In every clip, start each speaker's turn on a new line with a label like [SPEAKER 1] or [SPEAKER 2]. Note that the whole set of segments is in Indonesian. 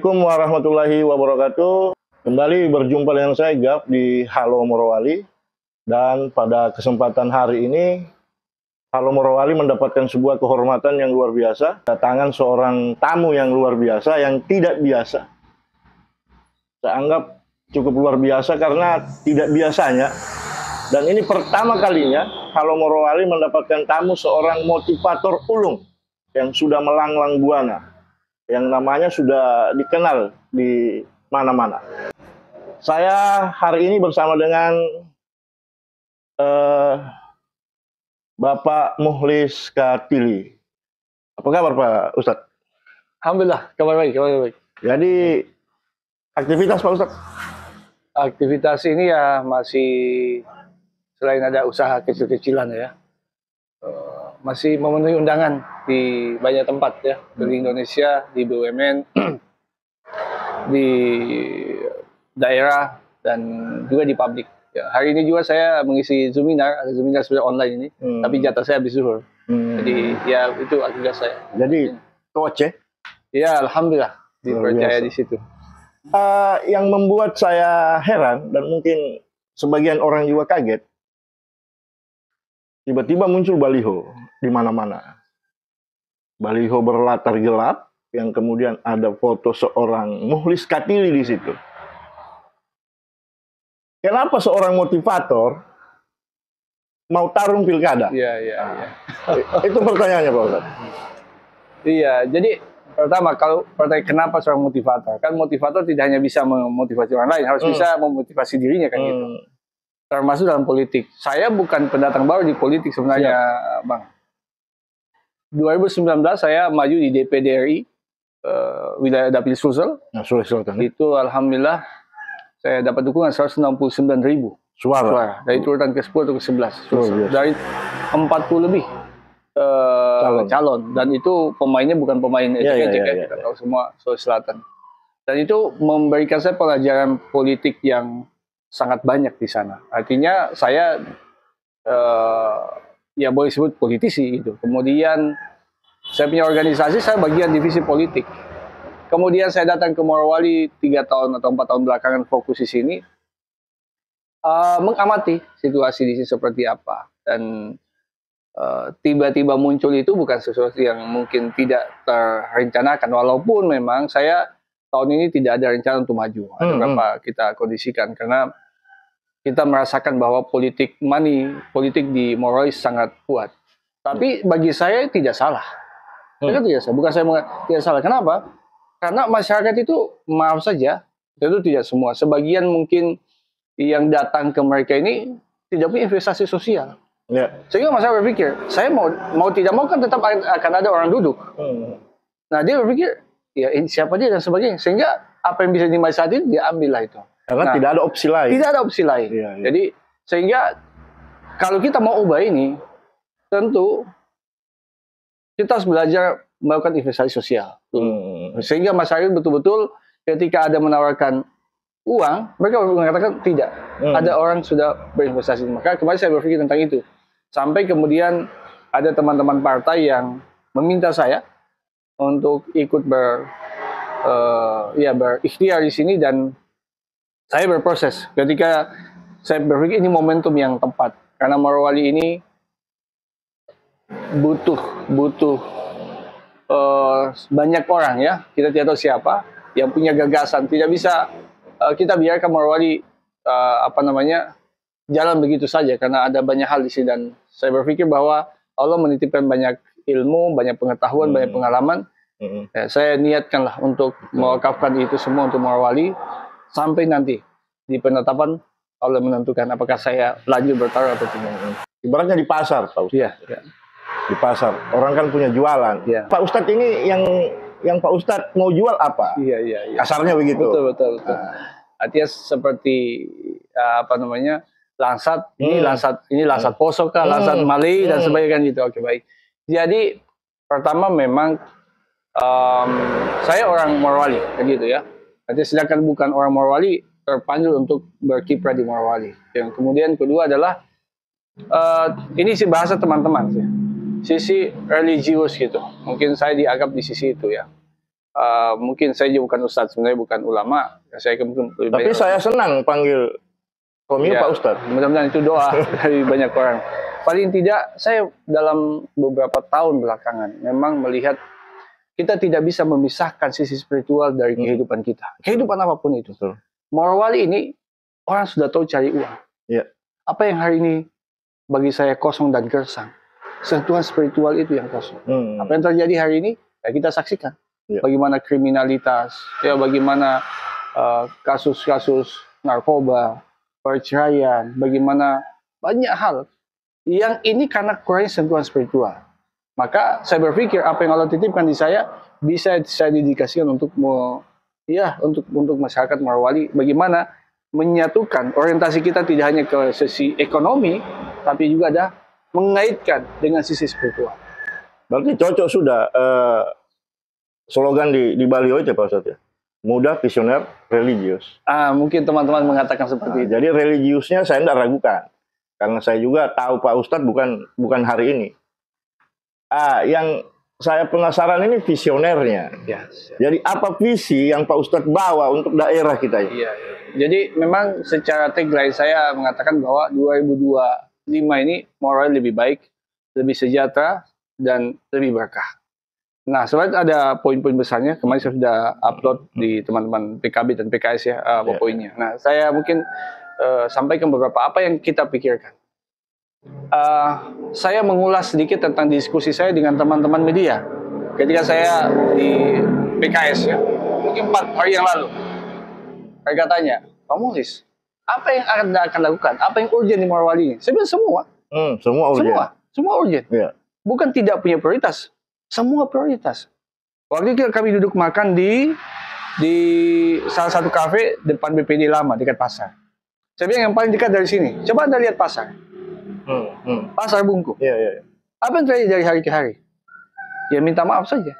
[SPEAKER 1] Assalamualaikum warahmatullahi wabarakatuh. Kembali berjumpa dengan saya Gap di Halo Morowali. Dan pada kesempatan hari ini, Halo Morowali mendapatkan sebuah kehormatan yang luar biasa. Kedatangan seorang tamu yang luar biasa, yang tidak biasa. Saya anggap cukup luar biasa karena tidak biasanya. Dan ini pertama kalinya Halo Morowali mendapatkan tamu seorang motivator ulung yang sudah melanglang buana, yang namanya sudah dikenal di mana-mana. Saya hari ini bersama dengan Bapak Mukhlis Katili. Apa kabar Pak Ustadz?
[SPEAKER 2] Alhamdulillah, kabar baik, kabar baik.
[SPEAKER 1] Jadi aktivitas Pak Ustadz?
[SPEAKER 2] Aktivitas ini ya masih, selain ada usaha kecil-kecilan ya, masih memenuhi undangan di banyak tempat ya, di Indonesia, di BUMN, di daerah, dan juga di publik. Ya, hari ini juga saya mengisi Zoominar, ada Zoominar sebenarnya online ini, tapi jatah saya habis zuhur. Jadi ya itu aktivitas saya.
[SPEAKER 1] Jadi coach ya?
[SPEAKER 2] Ya Alhamdulillah dipercaya di situ.
[SPEAKER 1] Yang membuat saya heran dan mungkin sebagian orang juga kaget, tiba-tiba muncul baliho di mana-mana. Baliho berlatar gelap yang kemudian ada foto seorang Mukhlis Katili di situ. Kenapa seorang motivator mau tarung pilkada?
[SPEAKER 2] Iya.
[SPEAKER 1] Itu pertanyaannya Pak Ustadz.
[SPEAKER 2] Iya, jadi pertama kalau kenapa seorang motivator? Kan motivator tidak hanya bisa memotivasi orang lain, harus bisa memotivasi dirinya kan gitu. Termasuk dalam politik. Saya bukan pendatang baru di politik sebenarnya, Bang. 2019 saya maju di DPD RI wilayah Dapil Sulsel.
[SPEAKER 1] Nah, Sulsel kan.
[SPEAKER 2] Itu alhamdulillah saya dapat dukungan 169.000 suara. Dari urutan ke-10 atau ke-11. Dari 40 lebih calon. Dan itu pemainnya bukan pemain ecek-ecek ya. Kita tahu semua Sulawesi Selatan. Dan itu memberikan saya pelajaran politik yang sangat banyak di sana. Artinya saya ya boleh sebut politisi gitu. Kemudian saya punya organisasi, saya bagian divisi politik. Kemudian saya datang ke Morowali 3 tahun atau 4 tahun belakangan fokus di sini, mengamati situasi di sini seperti apa. Dan tiba-tiba muncul itu bukan sesuatu yang mungkin tidak terencanakan. Walaupun memang saya tahun ini tidak ada rencana untuk maju. Ada beberapa kita kondisikan karena kita merasakan bahwa politik di Morowali sangat kuat. Tapi bagi saya tidak salah. Bukan saya tidak salah. Kenapa? Karena masyarakat itu, maaf saja, itu tidak semua. Sebagian mungkin yang datang ke mereka ini tidak punya investasi sosial. Sehingga masyarakat berpikir, saya mau tidak mau kan tetap akan ada orang duduk. Nah dia berpikir, ya siapa dia dan sebagainya. Sehingga apa yang bisa dimanfaatin, dia ambillah itu.
[SPEAKER 1] Karena tidak ada opsi lain.
[SPEAKER 2] Tidak ada opsi lain. Jadi sehingga kalau kita mau ubah ini, tentu kita harus belajar melakukan investasi sosial. Sehingga masyarakat betul-betul ketika ada menawarkan uang, mereka mengatakan tidak. Ada orang sudah berinvestasi. Maka kemarin saya berpikir tentang itu. Sampai kemudian ada teman-teman partai yang meminta saya untuk ikut berikhtiar di sini, dan saya berproses. Ketika saya berpikir ini momentum yang tepat. Karena Morowali ini butuh banyak orang ya, kita tidak tahu siapa yang punya gagasan. Tidak bisa kita biarkan Morowali jalan begitu saja, karena ada banyak hal di sini. Dan saya berpikir bahwa Allah menitipkan banyak ilmu, banyak pengetahuan, banyak pengalaman. Saya niatkanlah untuk mewakafkan itu semua untuk Morowali sampai nanti di penetapan Allah menentukan apakah saya lanjut bertaruh atau tidak.
[SPEAKER 1] Ibaratnya di pasar, Pak Ustadz.
[SPEAKER 2] Iya.
[SPEAKER 1] Di pasar, orang kan punya jualan. Pak Ustadz ini yang Pak Ustadz mau jual apa?
[SPEAKER 2] Iya.
[SPEAKER 1] Kasarnya begitu.
[SPEAKER 2] Betul. Artinya seperti langsat, ini langsat posok kah, langsat Malay dan sebagainya kan gitu. Oke, baik. Jadi pertama memang saya orang Morowali gitu ya. Artinya sedangkan bukan orang Morowali terpanggil untuk berkiprah di Morowali. Yang kemudian kedua adalah ini sih bahasa teman-teman sih. Sisi religius gitu. Mungkin saya dianggap di sisi itu ya. mungkin saya juga bukan ustadz, sebenarnya bukan ulama. Saya mungkin lebih
[SPEAKER 1] Tapi
[SPEAKER 2] banyak
[SPEAKER 1] saya senang panggil Komio
[SPEAKER 2] ya,
[SPEAKER 1] Pak Ustadz.
[SPEAKER 2] mudah-mudahan itu doa dari banyak orang. Paling tidak, saya dalam beberapa tahun belakangan memang melihat kita tidak bisa memisahkan sisi spiritual dari kehidupan kita. Kehidupan apapun itu.
[SPEAKER 1] Betul.
[SPEAKER 2] Morowali ini orang sudah tahu cari uang.
[SPEAKER 1] Iya.
[SPEAKER 2] Apa yang hari ini bagi saya kosong dan gersang, sentuhan spiritual itu yang kosong. Apa yang terjadi hari ini, ya kita saksikan.
[SPEAKER 1] Ya.
[SPEAKER 2] Bagaimana kriminalitas, ya bagaimana kasus-kasus narkoba, perceraian, bagaimana banyak hal yang ini karena kurangnya sentuhan spiritual. Maka saya berpikir apa yang Allah titipkan di saya bisa saya dedikasikan untuk untuk masyarakat Morowali. Bagaimana menyatukan orientasi kita tidak hanya ke sisi ekonomi, tapi juga ada mengaitkan dengan sisi spiritual.
[SPEAKER 1] Berarti cocok sudah slogan di baliho itu Pak Ustadz ya. Muda, visioner, religius.
[SPEAKER 2] Mungkin teman-teman mengatakan seperti itu.
[SPEAKER 1] Jadi religiusnya saya tidak ragukan. Karena saya juga tahu Pak Ustadz bukan hari ini. Yang saya penasaran ini visionernya.
[SPEAKER 2] Yes.
[SPEAKER 1] Jadi apa visi yang Pak Ustadz bawa untuk daerah kita ya?
[SPEAKER 2] Iya. Jadi memang secara tagline saya mengatakan bahwa 2025 ini moral lebih baik, lebih sejahtera, dan lebih berkah. Nah, sebenarnya ada poin-poin besarnya. Kemarin saya sudah upload di teman-teman PKB dan PKS ya, poinnya. Nah, saya mungkin sampaikan beberapa apa yang kita pikirkan. Saya mengulas sedikit tentang diskusi saya dengan teman-teman media ketika saya di PKS ya, mungkin 4 hari yang lalu. Mereka tanya, Pak Mulis, apa yang Anda akan lakukan? Apa yang urgent di Morowali ini? Saya bilang semua.
[SPEAKER 1] Semua urgent.
[SPEAKER 2] Semua urgent.
[SPEAKER 1] Yeah.
[SPEAKER 2] Bukan tidak punya prioritas, semua prioritas. Waktu itu kami duduk makan di salah satu kafe depan BPD lama dekat pasar. Saya bilang yang paling dekat dari sini. Coba Anda lihat pasar. Pasar Bungku.
[SPEAKER 1] Iya.
[SPEAKER 2] Apa yang terjadi dari hari ke hari? Ya minta maaf saja.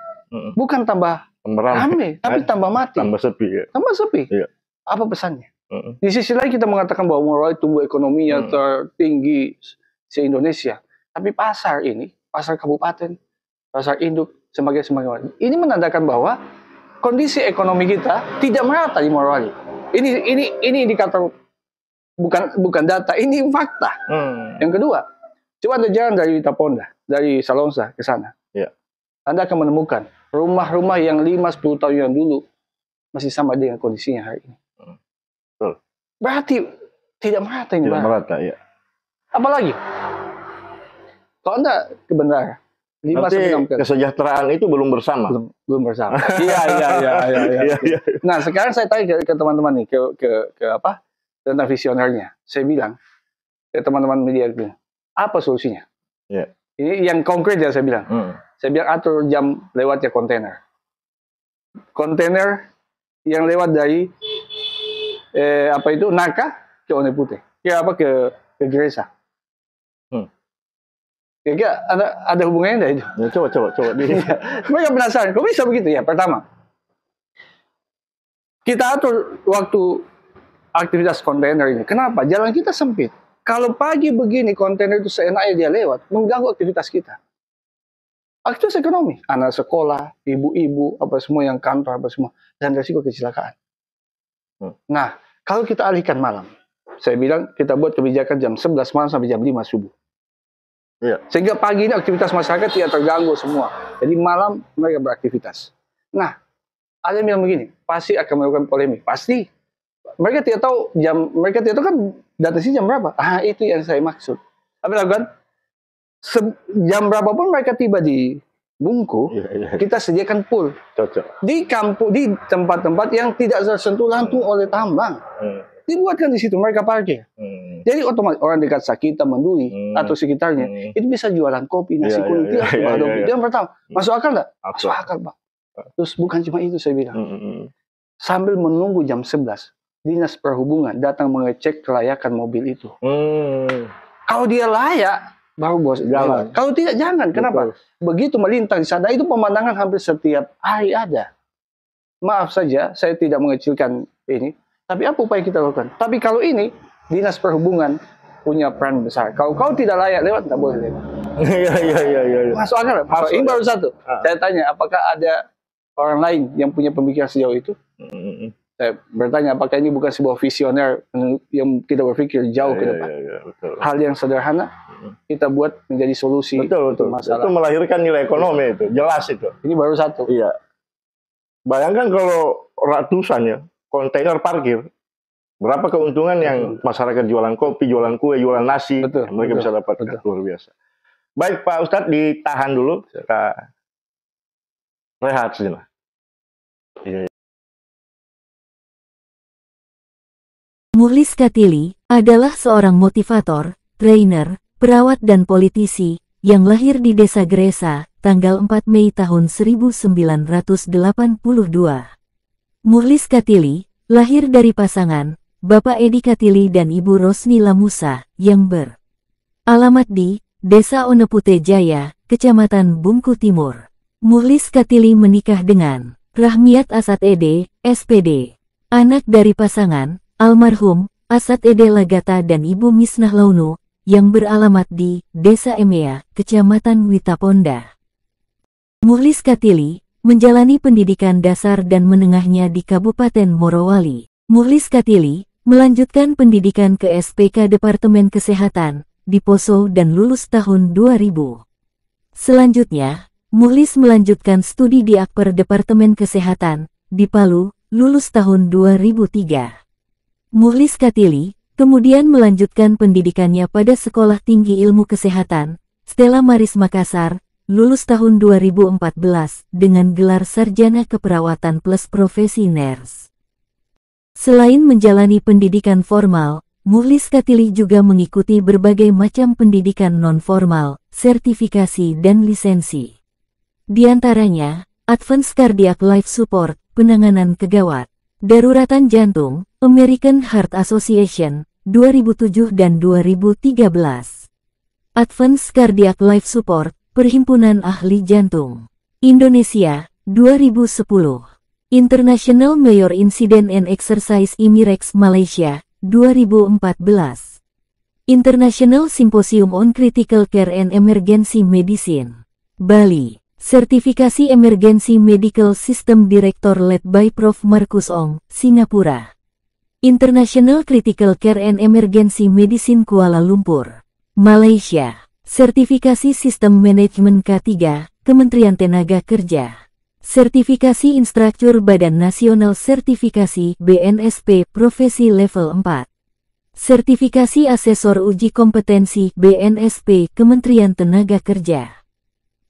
[SPEAKER 2] Bukan tambah ramai, tapi tambah mati.
[SPEAKER 1] Tambah sepi. Ya.
[SPEAKER 2] Tambah sepi.
[SPEAKER 1] Iya.
[SPEAKER 2] Apa pesannya? Di sisi lain kita mengatakan bahwa Morowali tumbuh ekonominya tertinggi se-Indonesia. Tapi pasar ini, pasar kabupaten, pasar induk, sebagai ini menandakan bahwa kondisi ekonomi kita tidak merata di Morowali. Ini indikator, bukan data, ini fakta. Yang kedua, coba Anda jalan dari Taponda, dari Salonsa ke sana.
[SPEAKER 1] Yeah.
[SPEAKER 2] Anda akan menemukan rumah-rumah yang 5-10 tahun yang dulu masih sama dengan kondisinya hari ini. Berarti tidak merata ini.
[SPEAKER 1] Tidak merata, ya.
[SPEAKER 2] Apalagi kalau Anda kebenaran 5-6
[SPEAKER 1] kesejahteraan itu belum bersama.
[SPEAKER 2] Belum bersama. Iya. Nah, sekarang saya tanya ke teman-teman nih, ke apa? Tentang visionernya. Saya bilang ke teman-teman media, apa solusinya?
[SPEAKER 1] Yeah.
[SPEAKER 2] Ini yang konkret ya saya bilang. Saya bilang atur jam lewatnya kontainer. Kontainer yang lewat dari Naka ke One Putih. Ke Geresa. Kira-kira ada hubungannya enggak itu?
[SPEAKER 1] Ya, coba.
[SPEAKER 2] Mereka penasaran, kok bisa begitu ya? Pertama, kita atur waktu aktivitas kontainer ini. Kenapa? Jalan kita sempit. Kalau pagi begini kontainer itu seenaknya dia lewat, mengganggu aktivitas kita. Aktivitas ekonomi, anak sekolah, ibu-ibu, apa semua yang kantor, apa semua, dan resiko kecelakaan. Nah, kalau kita alihkan malam, saya bilang kita buat kebijakan jam 11 malam sampai jam 5 subuh.
[SPEAKER 1] Iya.
[SPEAKER 2] Sehingga pagi ini aktivitas masyarakat tidak terganggu semua. Jadi malam mereka beraktivitas. Nah, ada yang bilang begini, pasti akan melakukan polemik. Pasti. Mereka tidak tahu mereka tidak tahu kan datanya jam berapa. Itu yang saya maksud. Apa lakukan? Jam berapapun mereka tiba di Bungku, kita sediakan pool.
[SPEAKER 1] Cocok.
[SPEAKER 2] Di kampung, di tempat-tempat yang tidak tersentuh langsung oleh tambang. Dibuatkan di situ, mereka parkir. Jadi otomatis orang dekat Sakita, Menduli, atau sekitarnya, itu bisa jualan kopi, nasi kuning. Yang pertama, masuk akal nggak? Masuk akal, Pak. Terus bukan cuma itu saya bilang. Sambil menunggu jam 11, Dinas Perhubungan datang mengecek kelayakan mobil itu. Kalau dia layak, baru bos jalan. Kalau tidak, jangan. Kenapa? Begitu melintang di sana, itu pemandangan hampir setiap hari ada. Maaf saja, saya tidak mengecilkan ini. Tapi apa upaya kita lakukan? Tapi kalau ini, Dinas Perhubungan punya peran besar. Kalau kau tidak layak lewat, tidak boleh lewat.
[SPEAKER 1] Iya.
[SPEAKER 2] Masuk akal. Ini baru satu. Saya tanya, apakah ada orang lain yang punya pemikiran sejauh itu? Saya bertanya, apakah ini bukan sebuah visioner yang kita berpikir jauh ke depan?
[SPEAKER 1] Betul.
[SPEAKER 2] Hal yang sederhana kita buat menjadi solusi
[SPEAKER 1] Betul.
[SPEAKER 2] masalah.
[SPEAKER 1] Itu melahirkan nilai ekonomi itu, jelas itu.
[SPEAKER 2] Ini baru satu.
[SPEAKER 1] Iya. Bayangkan kalau ratusan ya kontainer parkir, berapa keuntungan yang masyarakat jualan kopi, jualan kue, jualan nasi, mereka bisa dapat luar biasa. Baik Pak Ustadz, ditahan dulu, kita rehat sejenak. Iya.
[SPEAKER 3] Mukhlis Katyli adalah seorang motivator, trainer, perawat dan politisi yang lahir di Desa Gresa, tanggal 4 Mei tahun 1982. Mukhlis Katyli lahir dari pasangan Bapak Edi Katyli dan Ibu Rosni Lamusa yang beralamat di Desa Onepute Jaya, Kecamatan Bungku Timur. Mukhlis Katyli menikah dengan Rahmiat Asad Ede, SPD, anak dari pasangan almarhum Asad Ede Lagata dan Ibu Misnah Launo, yang beralamat di Desa Emea, Kecamatan Witaponda. Mukhlis Katyli menjalani pendidikan dasar dan menengahnya di Kabupaten Morowali. Mukhlis Katyli melanjutkan pendidikan ke SPK Departemen Kesehatan di Poso dan lulus tahun 2000. Selanjutnya, Mukhlis melanjutkan studi di Akper Departemen Kesehatan di Palu, lulus tahun 2003. Mukhlis Katyli kemudian melanjutkan pendidikannya pada Sekolah Tinggi Ilmu Kesehatan Stella Maris Makassar, lulus tahun 2014 dengan gelar Sarjana Keperawatan plus profesi nurse. Selain menjalani pendidikan formal, Mukhlis Katyli juga mengikuti berbagai macam pendidikan non-formal, sertifikasi dan lisensi. Di antaranya, Advanced Cardiac Life Support, penanganan kegawat daruratan jantung, American Heart Association, 2007 dan 2013. Advanced Cardiac Life Support, Perhimpunan Ahli Jantung Indonesia, 2010. International Major Incident and Exercise IMIREX Malaysia, 2014. International Symposium on Critical Care and Emergency Medicine, Bali. Sertifikasi Emergency Medical System Director led by Prof. Markus Ong, Singapura. International Critical Care and Emergency Medicine Kuala Lumpur, Malaysia. Sertifikasi Sistem Manajemen K3, Kementerian Tenaga Kerja. Sertifikasi Instruktur Badan Nasional Sertifikasi BNSP Profesi Level 4. Sertifikasi Asesor Uji Kompetensi BNSP Kementerian Tenaga Kerja.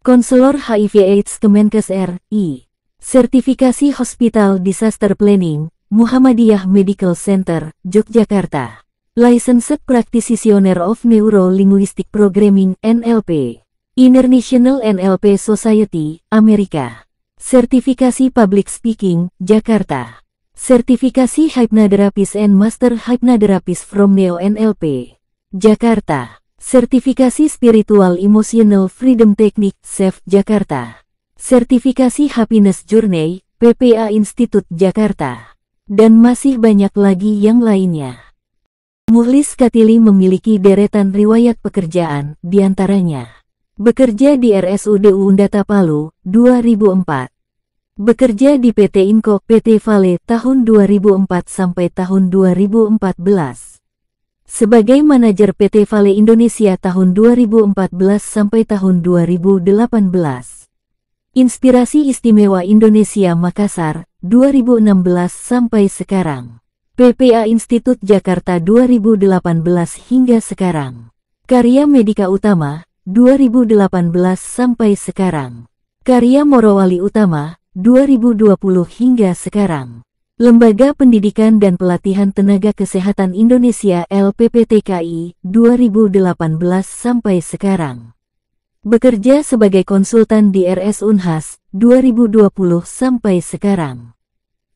[SPEAKER 3] Konselor HIV/AIDS Kemenkes RI. Sertifikasi Hospital Disaster Planning, Muhammadiyah Medical Center, Yogyakarta. Licensed Practitioner of Neuro-Linguistic Programming, NLP. International NLP Society, Amerika. Sertifikasi Public Speaking, Jakarta. Sertifikasi Hypnotherapist and Master Hypnotherapist from Neo NLP, Jakarta. Sertifikasi Spiritual Emotional Freedom Technique, SEF, Jakarta. Sertifikasi Happiness Journey, PPA Institute, Jakarta. Dan masih banyak lagi yang lainnya. Mukhlis Katyli memiliki deretan riwayat pekerjaan, diantaranya bekerja di RSUD Undata Palu, 2004. Bekerja di PT Inco PT Vale tahun 2004 sampai tahun 2014. Sebagai manajer PT Vale Indonesia tahun 2014 sampai tahun 2018. Inspirasi Istimewa Indonesia Makassar, 2016 sampai sekarang. PPA Institut Jakarta 2018 hingga sekarang. Karya Medika Utama, 2018 sampai sekarang. Karya Morowali Utama, 2020 hingga sekarang. Lembaga Pendidikan dan Pelatihan Tenaga Kesehatan Indonesia LPPTKI, 2018 sampai sekarang. Bekerja sebagai konsultan di RS Unhas, 2020 sampai sekarang.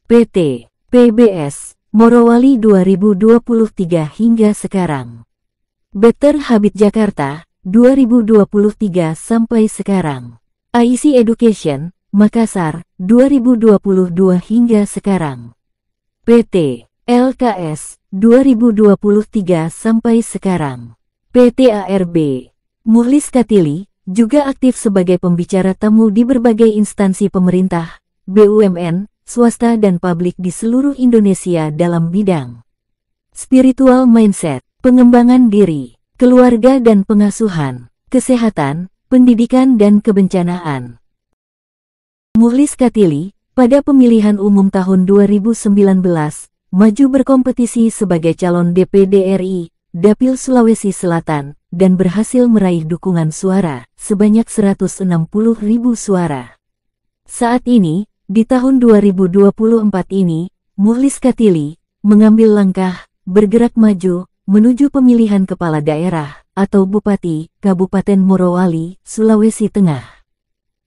[SPEAKER 3] PT PBS Morowali 2023 hingga sekarang. Better Habit Jakarta, 2023 sampai sekarang. IC Education, Makassar, 2022 hingga sekarang. PT LKS, 2023 sampai sekarang. PT ARB. Mukhlis Katyli juga aktif sebagai pembicara tamu di berbagai instansi pemerintah, BUMN, swasta dan publik di seluruh Indonesia dalam bidang spiritual mindset, pengembangan diri, keluarga dan pengasuhan, kesehatan, pendidikan dan kebencanaan. Mukhlis Katili, pada pemilihan umum tahun 2019, maju berkompetisi sebagai calon DPD RI, Dapil Sulawesi Selatan, dan berhasil meraih dukungan suara sebanyak 160.000 suara. Saat ini, di tahun 2024 ini, Mukhlis Katili mengambil langkah bergerak maju menuju pemilihan kepala daerah atau Bupati Kabupaten Morowali, Sulawesi Tengah.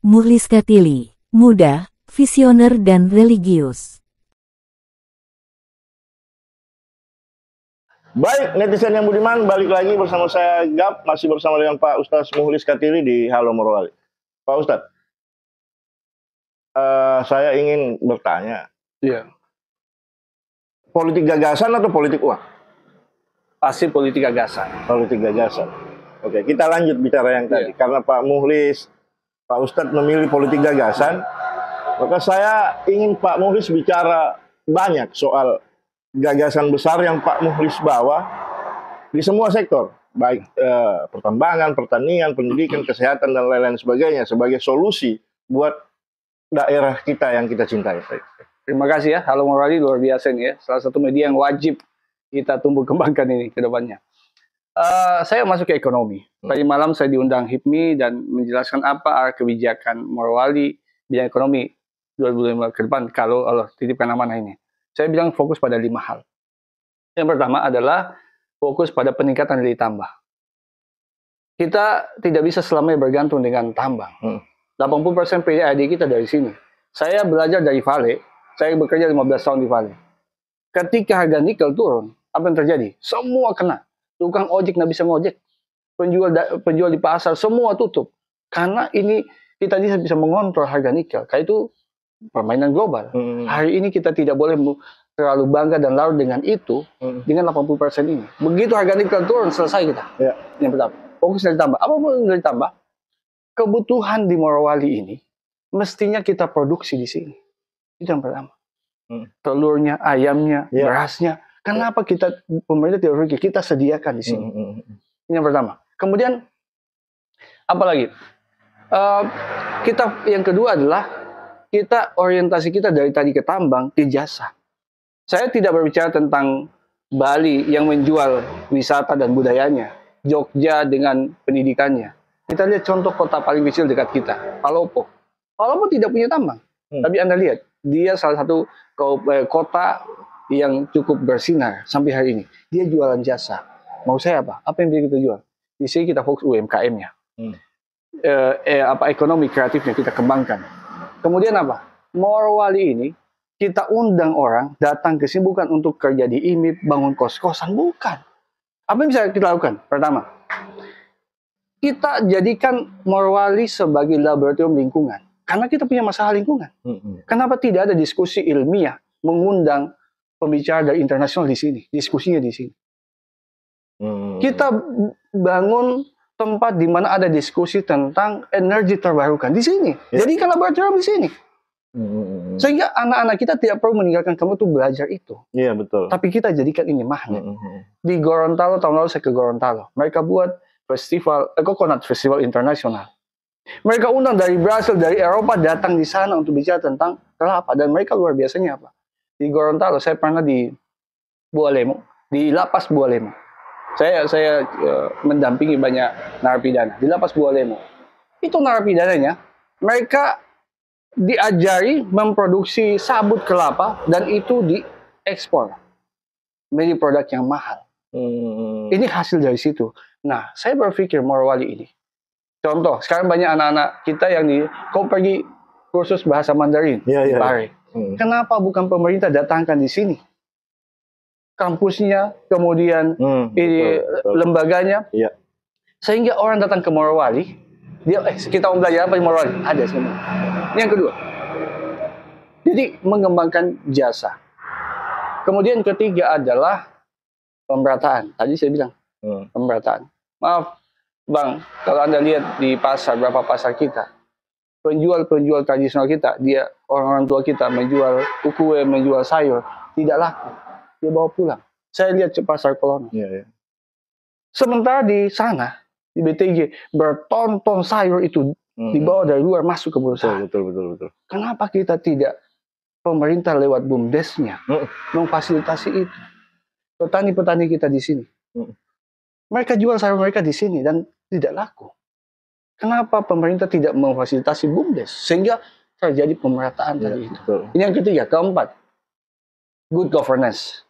[SPEAKER 3] Mukhlis Katili, muda, visioner dan religius.
[SPEAKER 1] Baik, netizen yang budiman, balik lagi bersama saya Gap, masih bersama dengan Pak Ustadz Mukhlis Katili di Halo Morowali. Pak Ustadz, saya ingin bertanya,
[SPEAKER 2] Iya.
[SPEAKER 1] politik gagasan atau politik uang?
[SPEAKER 2] Pasti politik gagasan.
[SPEAKER 1] Politik gagasan. Oke, kita lanjut bicara yang tadi. Karena Pak Mukhlis, Pak Ustadz memilih politik gagasan, maka saya ingin Pak Mukhlis bicara banyak soal gagasan besar yang Pak Mukhlis bawa di semua sektor, baik pertambangan, pertanian, pendidikan, kesehatan, dan lain-lain sebagainya sebagai solusi buat daerah kita yang kita cintai.
[SPEAKER 2] Terima kasih ya, Halo Morowali luar biasa nih ya. Salah satu media yang wajib kita tumbuh kembangkan ini ke depannya. Saya masuk ke ekonomi. Tadi malam saya diundang HIPMI dan menjelaskan apa arah kebijakan Morowali bidang ekonomi 2025 ke depan kalau Allah titipkan amanah ini. Saya bilang fokus pada 5 hal. Yang pertama adalah fokus pada peningkatan nilai tambah. Kita tidak bisa selamanya bergantung dengan tambang. 80% PDAD kita dari sini. Saya belajar dari Vale, saya bekerja 15 tahun di Vale. Ketika harga nikel turun, apa yang terjadi? Semua kena. Tukang ojek nggak bisa ngojek. Penjual di pasar semua tutup. Karena ini kita bisa mengontrol harga nikel. Kayak itu permainan global. Hari ini kita tidak boleh terlalu bangga dan larut dengan itu, dengan 80% ini. Begitu harga nikel turun, selesai kita.
[SPEAKER 1] Ya.
[SPEAKER 2] Yang pertama, fokus nilai tambah. Apa nilai tambah? Kebutuhan di Morowali ini, mestinya kita produksi di sini. Itu yang pertama. Telurnya, ayamnya, berasnya. Kenapa kita, pemerintah tidak rugi, kita sediakan di sini. Ini yang pertama. Kemudian, apa lagi? Yang kedua adalah, kita orientasi kita dari tadi ke tambang, ke jasa. Saya tidak berbicara tentang Bali yang menjual wisata dan budayanya, Jogja dengan pendidikannya. Kita lihat contoh kota paling kecil dekat kita, Palopo. Palopo tidak punya tambang, tapi Anda lihat, dia salah satu kota yang cukup bersinar sampai hari ini. Dia jualan jasa. Mau saya apa? Apa yang kita jual? Di sini kita fokus UMKM-nya. Ekonomi kreatifnya kita kembangkan. Kemudian apa? Morowali ini kita undang orang datang ke sini bukan untuk kerja di IMIP, bangun kos-kosan, bukan. Apa yang bisa kita lakukan? Pertama, kita jadikan Morowali sebagai laboratorium lingkungan. Karena kita punya masalah lingkungan. Kenapa tidak ada diskusi ilmiah mengundang pembicara dari internasional di sini? Diskusinya di sini. Kita bangun tempat di mana ada diskusi tentang energi terbarukan di sini. Jadi kan laboratorium di sini. Sehingga anak-anak kita tidak perlu meninggalkan kamu tuh belajar itu.
[SPEAKER 1] Iya, betul.
[SPEAKER 2] Tapi kita jadikan ini magnet. Di Gorontalo, tahun lalu saya ke Gorontalo. Mereka buat festival, Coconut Festival Internasional. Mereka undang dari Brasil, dari Eropa datang di sana untuk bicara tentang kelapa. Dan mereka luar biasanya apa? Di Gorontalo, saya pernah di Bualemo, di Lapas Bualemo. Saya mendampingi banyak narapidana di Lapas Bualemo. Itu narapidananya, mereka diajari memproduksi sabut kelapa dan itu diekspor menjadi produk yang mahal. Ini hasil dari situ. Nah, saya berpikir Morowali ini. Contoh, sekarang banyak anak-anak kita yang kau pergi kursus bahasa Mandarin di Pare. Kenapa bukan pemerintah datangkan di sini? Kampusnya, kemudian lembaganya, sehingga orang datang ke Morowali, kita mau belajar apa di Morowali? Ada semua. Yang kedua, jadi mengembangkan jasa. Kemudian ketiga adalah pemerataan. Tadi saya bilang pemerataan. Maaf, Bang, kalau Anda lihat di pasar, berapa pasar kita, penjual-penjual tradisional kita, dia orang-orang tua kita menjual kue, menjual sayur, tidak laku. Dia bawa pulang. Saya lihat di pasar Kolono.
[SPEAKER 1] Iya.
[SPEAKER 2] Sementara di sana, di BTG, berton-ton sayur itu dibawa dari luar masuk ke perusahaan.
[SPEAKER 1] Betul.
[SPEAKER 2] Kenapa kita tidak, pemerintah lewat BUMDes-nya memfasilitasi itu? Petani-petani kita di sini. Mereka jual sayur mereka di sini dan tidak laku. Kenapa pemerintah tidak memfasilitasi BUMDes sehingga terjadi pemerataan tadi itu?
[SPEAKER 1] Betul.
[SPEAKER 2] Ini yang ketiga, keempat, good governance,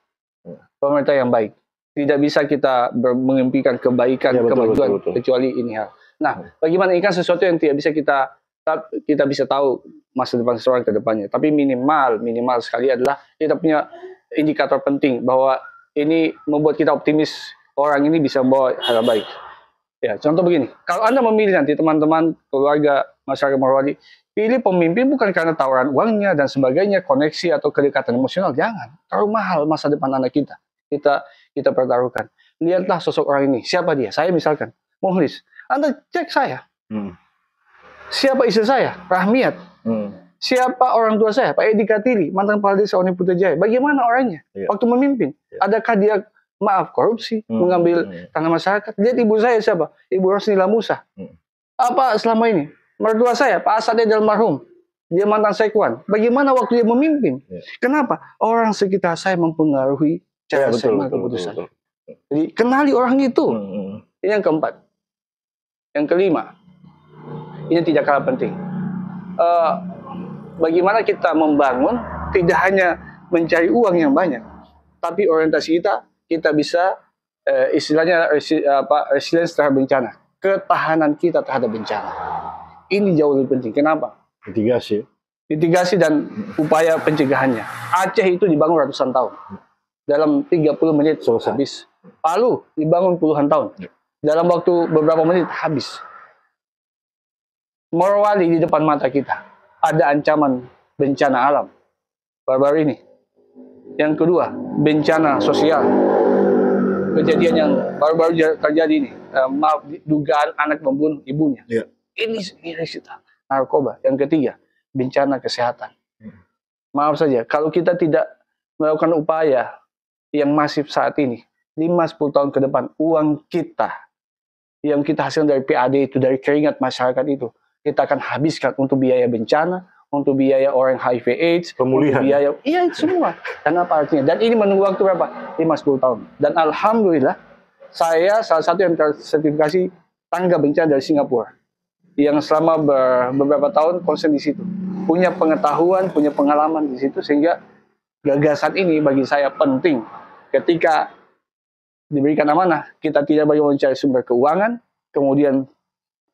[SPEAKER 2] pemerintah yang baik. Tidak bisa kita mengimpikan kebaikan, kemajuan kecuali ini hal. Nah, bagaimana ini kan sesuatu yang tidak bisa kita bisa tahu masa depan seseorang ke depannya. Tapi minimal sekali adalah kita punya indikator penting bahwa ini membuat kita optimis orang ini bisa membawa hal baik. Ya, contoh begini, kalau Anda memilih nanti teman-teman, keluarga, masyarakat Morowali, pilih pemimpin bukan karena tawaran uangnya dan sebagainya, koneksi atau kedekatan emosional, jangan. Terlalu mahal masa depan anak kita. Kita pertaruhkan. Lihatlah sosok orang ini, siapa dia? Saya misalkan, Muhlis. Anda cek saya. Siapa istri saya? Rahmiat. Siapa orang tua saya? Pak Edi Katiri, mantan Kepala Desa Oni Putrajaya. Bagaimana orangnya waktu memimpin? Adakah dia korupsi, mengambil tanah masyarakat? Lihat ibu saya siapa? Ibu Rosnila Musa. Apa selama ini? Mertua saya, Pak Asad almarhum. Dia mantan sekwan. Bagaimana waktu dia memimpin? Kenapa? Orang sekitar saya mempengaruhi cara saya mengambil keputusan. Jadi kenali orang itu. Ini yang keempat. Yang kelima, ini tidak kalah penting. Bagaimana kita membangun tidak hanya mencari uang yang banyak, tapi orientasi kita bisa istilahnya resilience terhadap bencana, ketahanan kita terhadap bencana. Ini jauh lebih penting. Kenapa? Mitigasi dan upaya pencegahannya. Aceh itu dibangun ratusan tahun. Dalam 30 menit habis. Palu dibangun puluhan tahun. Dalam waktu beberapa menit habis. Morowali di depan mata kita. Ada ancaman bencana alam baru-baru ini. Yang kedua, bencana sosial. Kejadian yang baru-baru terjadi ini, dugaan anak membunuh ibunya. Ini risiko narkoba. Yang ketiga, bencana kesehatan. Maaf saja, kalau kita tidak melakukan upaya yang masif saat ini, 5-10 tahun ke depan, uang kita yang kita hasilkan dari PAD itu, dari keringat masyarakat itu, kita akan habiskan untuk biaya bencana, untuk biaya orang HIV AIDS,
[SPEAKER 1] pemulihan.
[SPEAKER 2] Biaya, iya itu semua. Dan apa artinya? Dan ini menunggu waktu berapa? 5-10 tahun. Dan alhamdulillah, saya salah satu yang tersertifikasi tangga bencana dari Singapura. Yang selama beberapa tahun konsen di situ. Punya pengetahuan, punya pengalaman di situ, sehingga gagasan ini bagi saya penting. Ketika diberikan amanah, kita tidak bagaimana mencari sumber keuangan, kemudian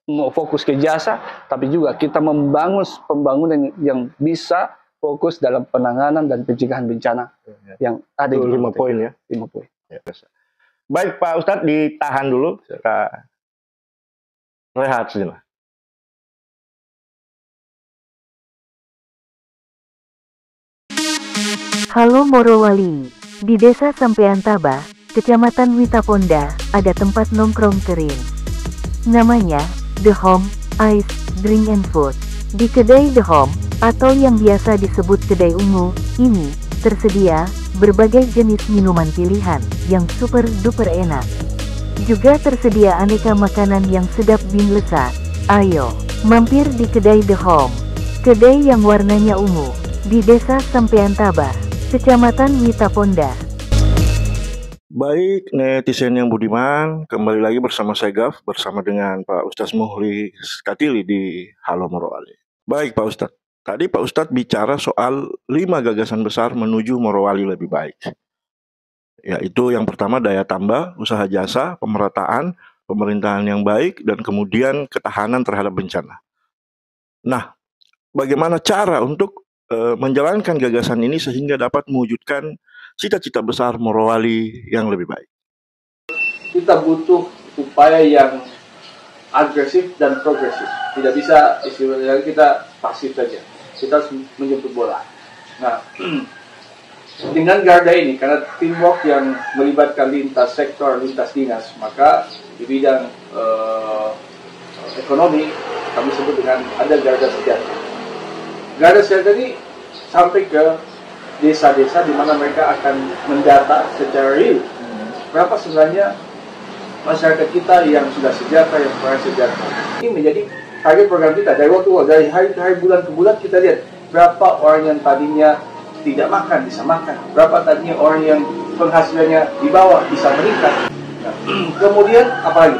[SPEAKER 2] mau fokus ke jasa, tapi juga kita membangun pembangunan yang bisa fokus dalam penanganan dan pencegahan bencana yang ada di
[SPEAKER 1] 5 poin ya.
[SPEAKER 2] 5 poin.
[SPEAKER 1] Baik Pak Ustadz, ditahan dulu. Kita rehat sejenak.
[SPEAKER 3] Halo Morowali, di Desa Sampean Tabah, Kecamatan Witaponda, ada tempat nongkrong kering. Namanya The Home, Ice, Drink and Food. Di kedai The Home, atau yang biasa disebut kedai ungu, ini tersedia berbagai jenis minuman pilihan yang super duper enak. Juga tersedia aneka makanan yang sedap bin lezat. Ayo, mampir di kedai The Home. Kedai yang warnanya ungu, di Desa Sampean Tabah, Kecamatan Witaponda.
[SPEAKER 1] Baik, netizen yang budiman, kembali lagi bersama saya Gaf, bersama dengan Pak Ustadz Muhlis Katili di Halo Morowali. Baik Pak Ustadz, tadi Pak Ustadz bicara soal 5 gagasan besar menuju Morowali lebih baik. Yaitu yang pertama daya tambah, usaha jasa, pemerataan, pemerintahan yang baik, dan kemudian ketahanan terhadap bencana. Nah, bagaimana cara untuk menjalankan gagasan ini sehingga dapat mewujudkan cita-cita besar Morowali yang lebih baik?
[SPEAKER 2] Kita butuh upaya yang agresif dan progresif. Tidak bisa istilahnya kita pasif saja. Kita harus menjemput bola. Nah, dengan Garda ini, karena teamwork yang melibatkan lintas sektor, lintas dinas, maka di bidang ekonomi, kami sebut dengan ada garda sejahtera. Garda sejahtera ini sampai ke desa-desa di mana mereka akan mendata secara real berapa sebenarnya masyarakat kita yang sudah sejahtera, yang kurang sejahtera. Ini menjadi target program kita dari waktu dari hari ke hari, bulan ke bulan. Kita lihat berapa orang yang tadinya tidak makan bisa makan, berapa tadinya orang yang penghasilannya di bawah bisa meningkat. Nah, kemudian apa lagi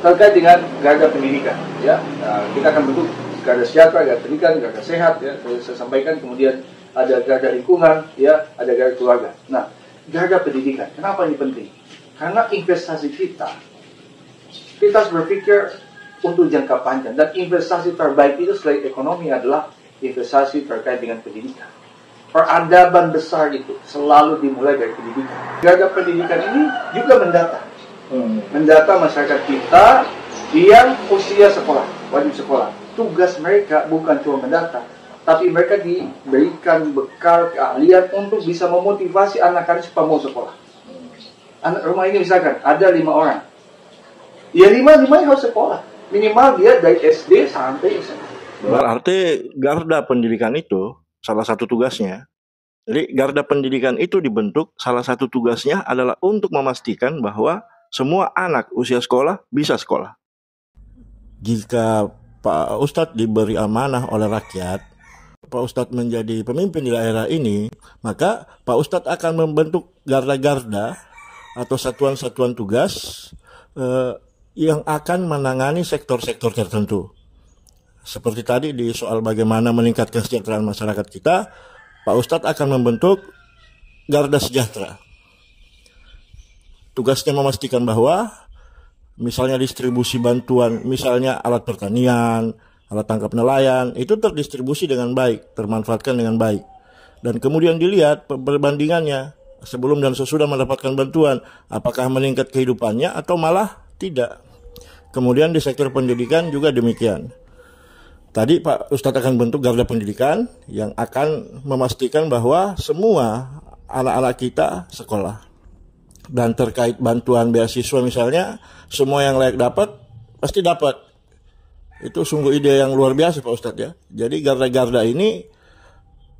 [SPEAKER 2] terkait dengan garda pendidikan, ya. Nah, kita akan bentuk garda sejahtera, garda pendidikan, garda sehat, ya. Saya sampaikan. Kemudian ada garda lingkungan, ya, ada garda keluarga. Nah, garda pendidikan, kenapa ini penting? Karena investasi kita harus berpikir untuk jangka panjang, dan investasi terbaik itu selain ekonomi adalah investasi terkait dengan pendidikan. Peradaban besar itu selalu dimulai dari pendidikan. Garda pendidikan ini juga mendata masyarakat kita yang usia sekolah, wajib sekolah. Tugas mereka bukan cuma mendata, tapi mereka diberikan bekal keahlian untuk bisa memotivasi anak-anak supaya mau sekolah. Anak rumah ini misalkan ada 5 orang, ya 5-5 harus sekolah minimal dia dari SD sampai SMA.
[SPEAKER 1] Berarti garda pendidikan itu salah satu tugasnya. Jadi garda pendidikan itu dibentuk, salah satu tugasnya adalah untuk memastikan bahwa semua anak usia sekolah bisa sekolah. Jika Pak Ustadz diberi amanah oleh rakyat, Pak Ustadz menjadi pemimpin di daerah ini, maka Pak Ustadz akan membentuk garda-garda atau satuan-satuan tugas yang akan menangani sektor-sektor tertentu. Seperti tadi di soal bagaimana meningkatkan kesejahteraan masyarakat kita, Pak Ustadz akan membentuk garda sejahtera. Tugasnya memastikan bahwa misalnya distribusi bantuan, misalnya alat pertanian, alat tangkap nelayan, itu terdistribusi dengan baik, termanfaatkan dengan baik. Dan kemudian dilihat perbandingannya sebelum dan sesudah mendapatkan bantuan, apakah meningkat kehidupannya atau malah tidak. Kemudian di sektor pendidikan juga demikian. Tadi Pak Ustadz akan bentuk garda pendidikan yang akan memastikan bahwa semua anak-anak kita sekolah. Dan terkait bantuan beasiswa misalnya, semua yang layak dapat, pasti dapat. Itu sungguh ide yang luar biasa Pak Ustadz, ya. Jadi garda-garda ini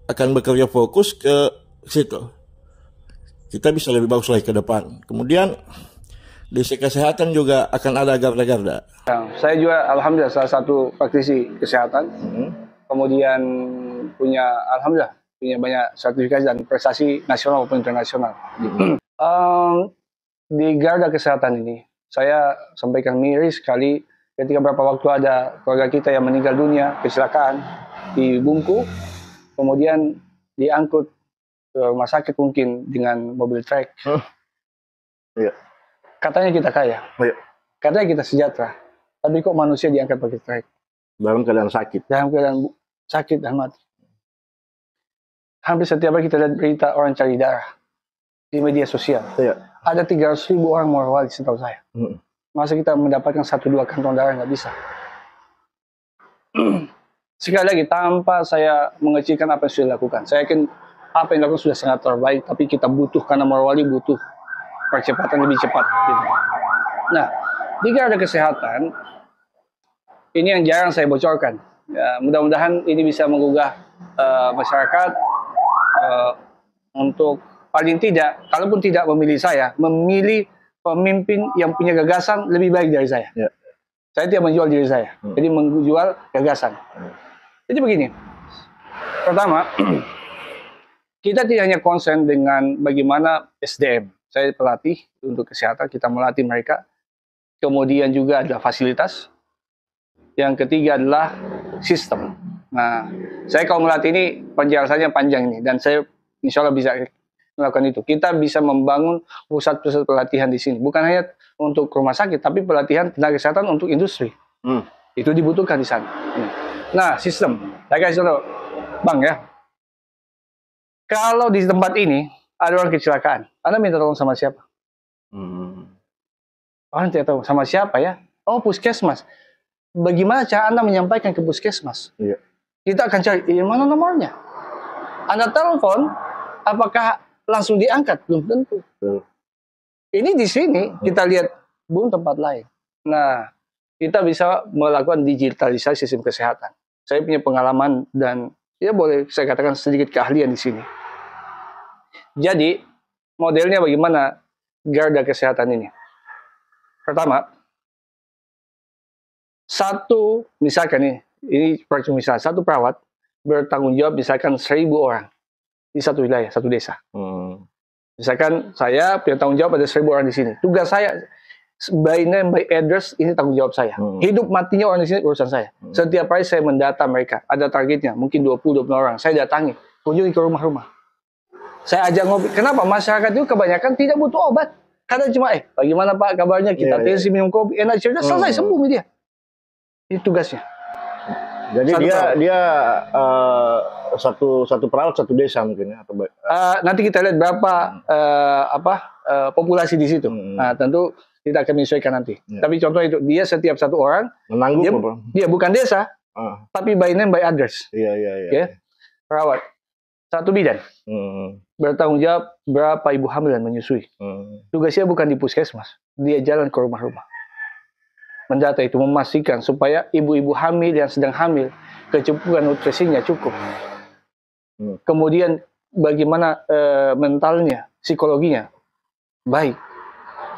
[SPEAKER 1] akan bekerja fokus ke situ. Kita bisa lebih bagus lagi ke depan. Kemudian di kesehatan juga akan ada garda-garda.
[SPEAKER 2] Nah, saya juga alhamdulillah salah satu praktisi kesehatan. Kemudian alhamdulillah punya banyak sertifikasi dan prestasi nasional maupun internasional. Di garda kesehatan ini saya sampaikan miris sekali ketika beberapa waktu ada keluarga kita yang meninggal dunia kecelakaan di Bungku, kemudian diangkut ke rumah sakit mungkin dengan mobil trek.
[SPEAKER 1] Iya.
[SPEAKER 2] Katanya kita kaya,
[SPEAKER 1] Iya.
[SPEAKER 2] katanya kita sejahtera, tapi kok manusia diangkat pakai trek?
[SPEAKER 1] Dalam keadaan sakit.
[SPEAKER 2] Dalam keadaan sakit dan mati. Hampir setiap hari kita lihat berita orang cari darah di media sosial.
[SPEAKER 1] Iya.
[SPEAKER 2] Ada 300.000 orang Morowali setahu saya. Masa kita mendapatkan 1-2 kantong darah, nggak bisa. Sekali lagi, tanpa saya mengecilkan apa yang sudah dilakukan. Saya yakin apa yang dilakukan sudah sangat terbaik, tapi kita butuh, karena Morowali butuh percepatan lebih cepat. Gitu. Nah, di garda kesehatan, ini yang jarang saya bocorkan. Ya, mudah-mudahan ini bisa menggugah masyarakat untuk paling tidak, kalaupun tidak memilih saya, memilih pemimpin yang punya gagasan lebih baik dari saya. Ya. Saya tidak menjual diri saya, jadi menjual gagasan. Jadi begini, pertama, kita tidak hanya konsen dengan bagaimana SDM. Saya pelatih untuk kesehatan, kita melatih mereka. Kemudian juga adalah fasilitas. Yang ketiga adalah sistem. Nah, saya kalau melatih ini penjelasannya panjang ini, dan saya insya Allah bisa melakukan itu. Kita bisa membangun pusat-pusat pelatihan di sini, bukan hanya untuk rumah sakit, tapi pelatihan tenaga kesehatan untuk industri. Itu dibutuhkan di sana. Nah, sistem. Saya kasih contoh, Bang, ya. Kalau di tempat ini ada orang kecelakaan, Anda minta tolong sama siapa? Orang tidak tahu sama siapa, ya. Oh, puskesmas. Bagaimana cara Anda menyampaikan ke puskesmas? Iya. Kita akan cari, mana nomornya? Anda telepon, apakah langsung diangkat? Belum tentu. Ini di sini kita lihat, belum tempat lain. Nah, kita bisa melakukan digitalisasi sistem kesehatan. Saya punya pengalaman dan ya boleh saya katakan sedikit keahlian di sini. Jadi modelnya bagaimana garda kesehatan ini? Pertama, misalkan ini misalnya satu perawat bertanggung jawab misalkan 1.000 orang di satu wilayah, satu desa. Misalkan saya punya tanggung jawab ada 1.000 orang di sini. Tugas saya by name, by address, ini tanggung jawab saya. Hidup matinya orang di sini urusan saya. Setiap hari saya mendata mereka. Ada targetnya, mungkin 20-20 orang. Saya datangi, kunjungi ke rumah-rumah. Saya ajak ngopi. Kenapa? Masyarakat itu kebanyakan tidak butuh obat. Kadang cuma, bagaimana Pak kabarnya? Kita tensi minum kopi, enak cerita, selesai, sembuh dia. Itu tugasnya.
[SPEAKER 1] Jadi dia satu perawat satu desa mungkin ya, atau
[SPEAKER 2] nanti kita lihat berapa populasi di situ. Nah, tentu kita akan menyesuaikan nanti. Tapi contoh itu dia setiap satu orang
[SPEAKER 1] menanggung
[SPEAKER 2] dia bukan desa, tapi by name by address.
[SPEAKER 1] Iya.
[SPEAKER 2] Perawat satu bidan bertanggung jawab berapa ibu hamil dan menyusui. Tugasnya bukan di puskesmas, dia jalan ke rumah-rumah. Mendata itu, memastikan supaya ibu-ibu hamil yang sedang hamil kecukupan nutrisinya cukup. Kemudian bagaimana mentalnya, psikologinya baik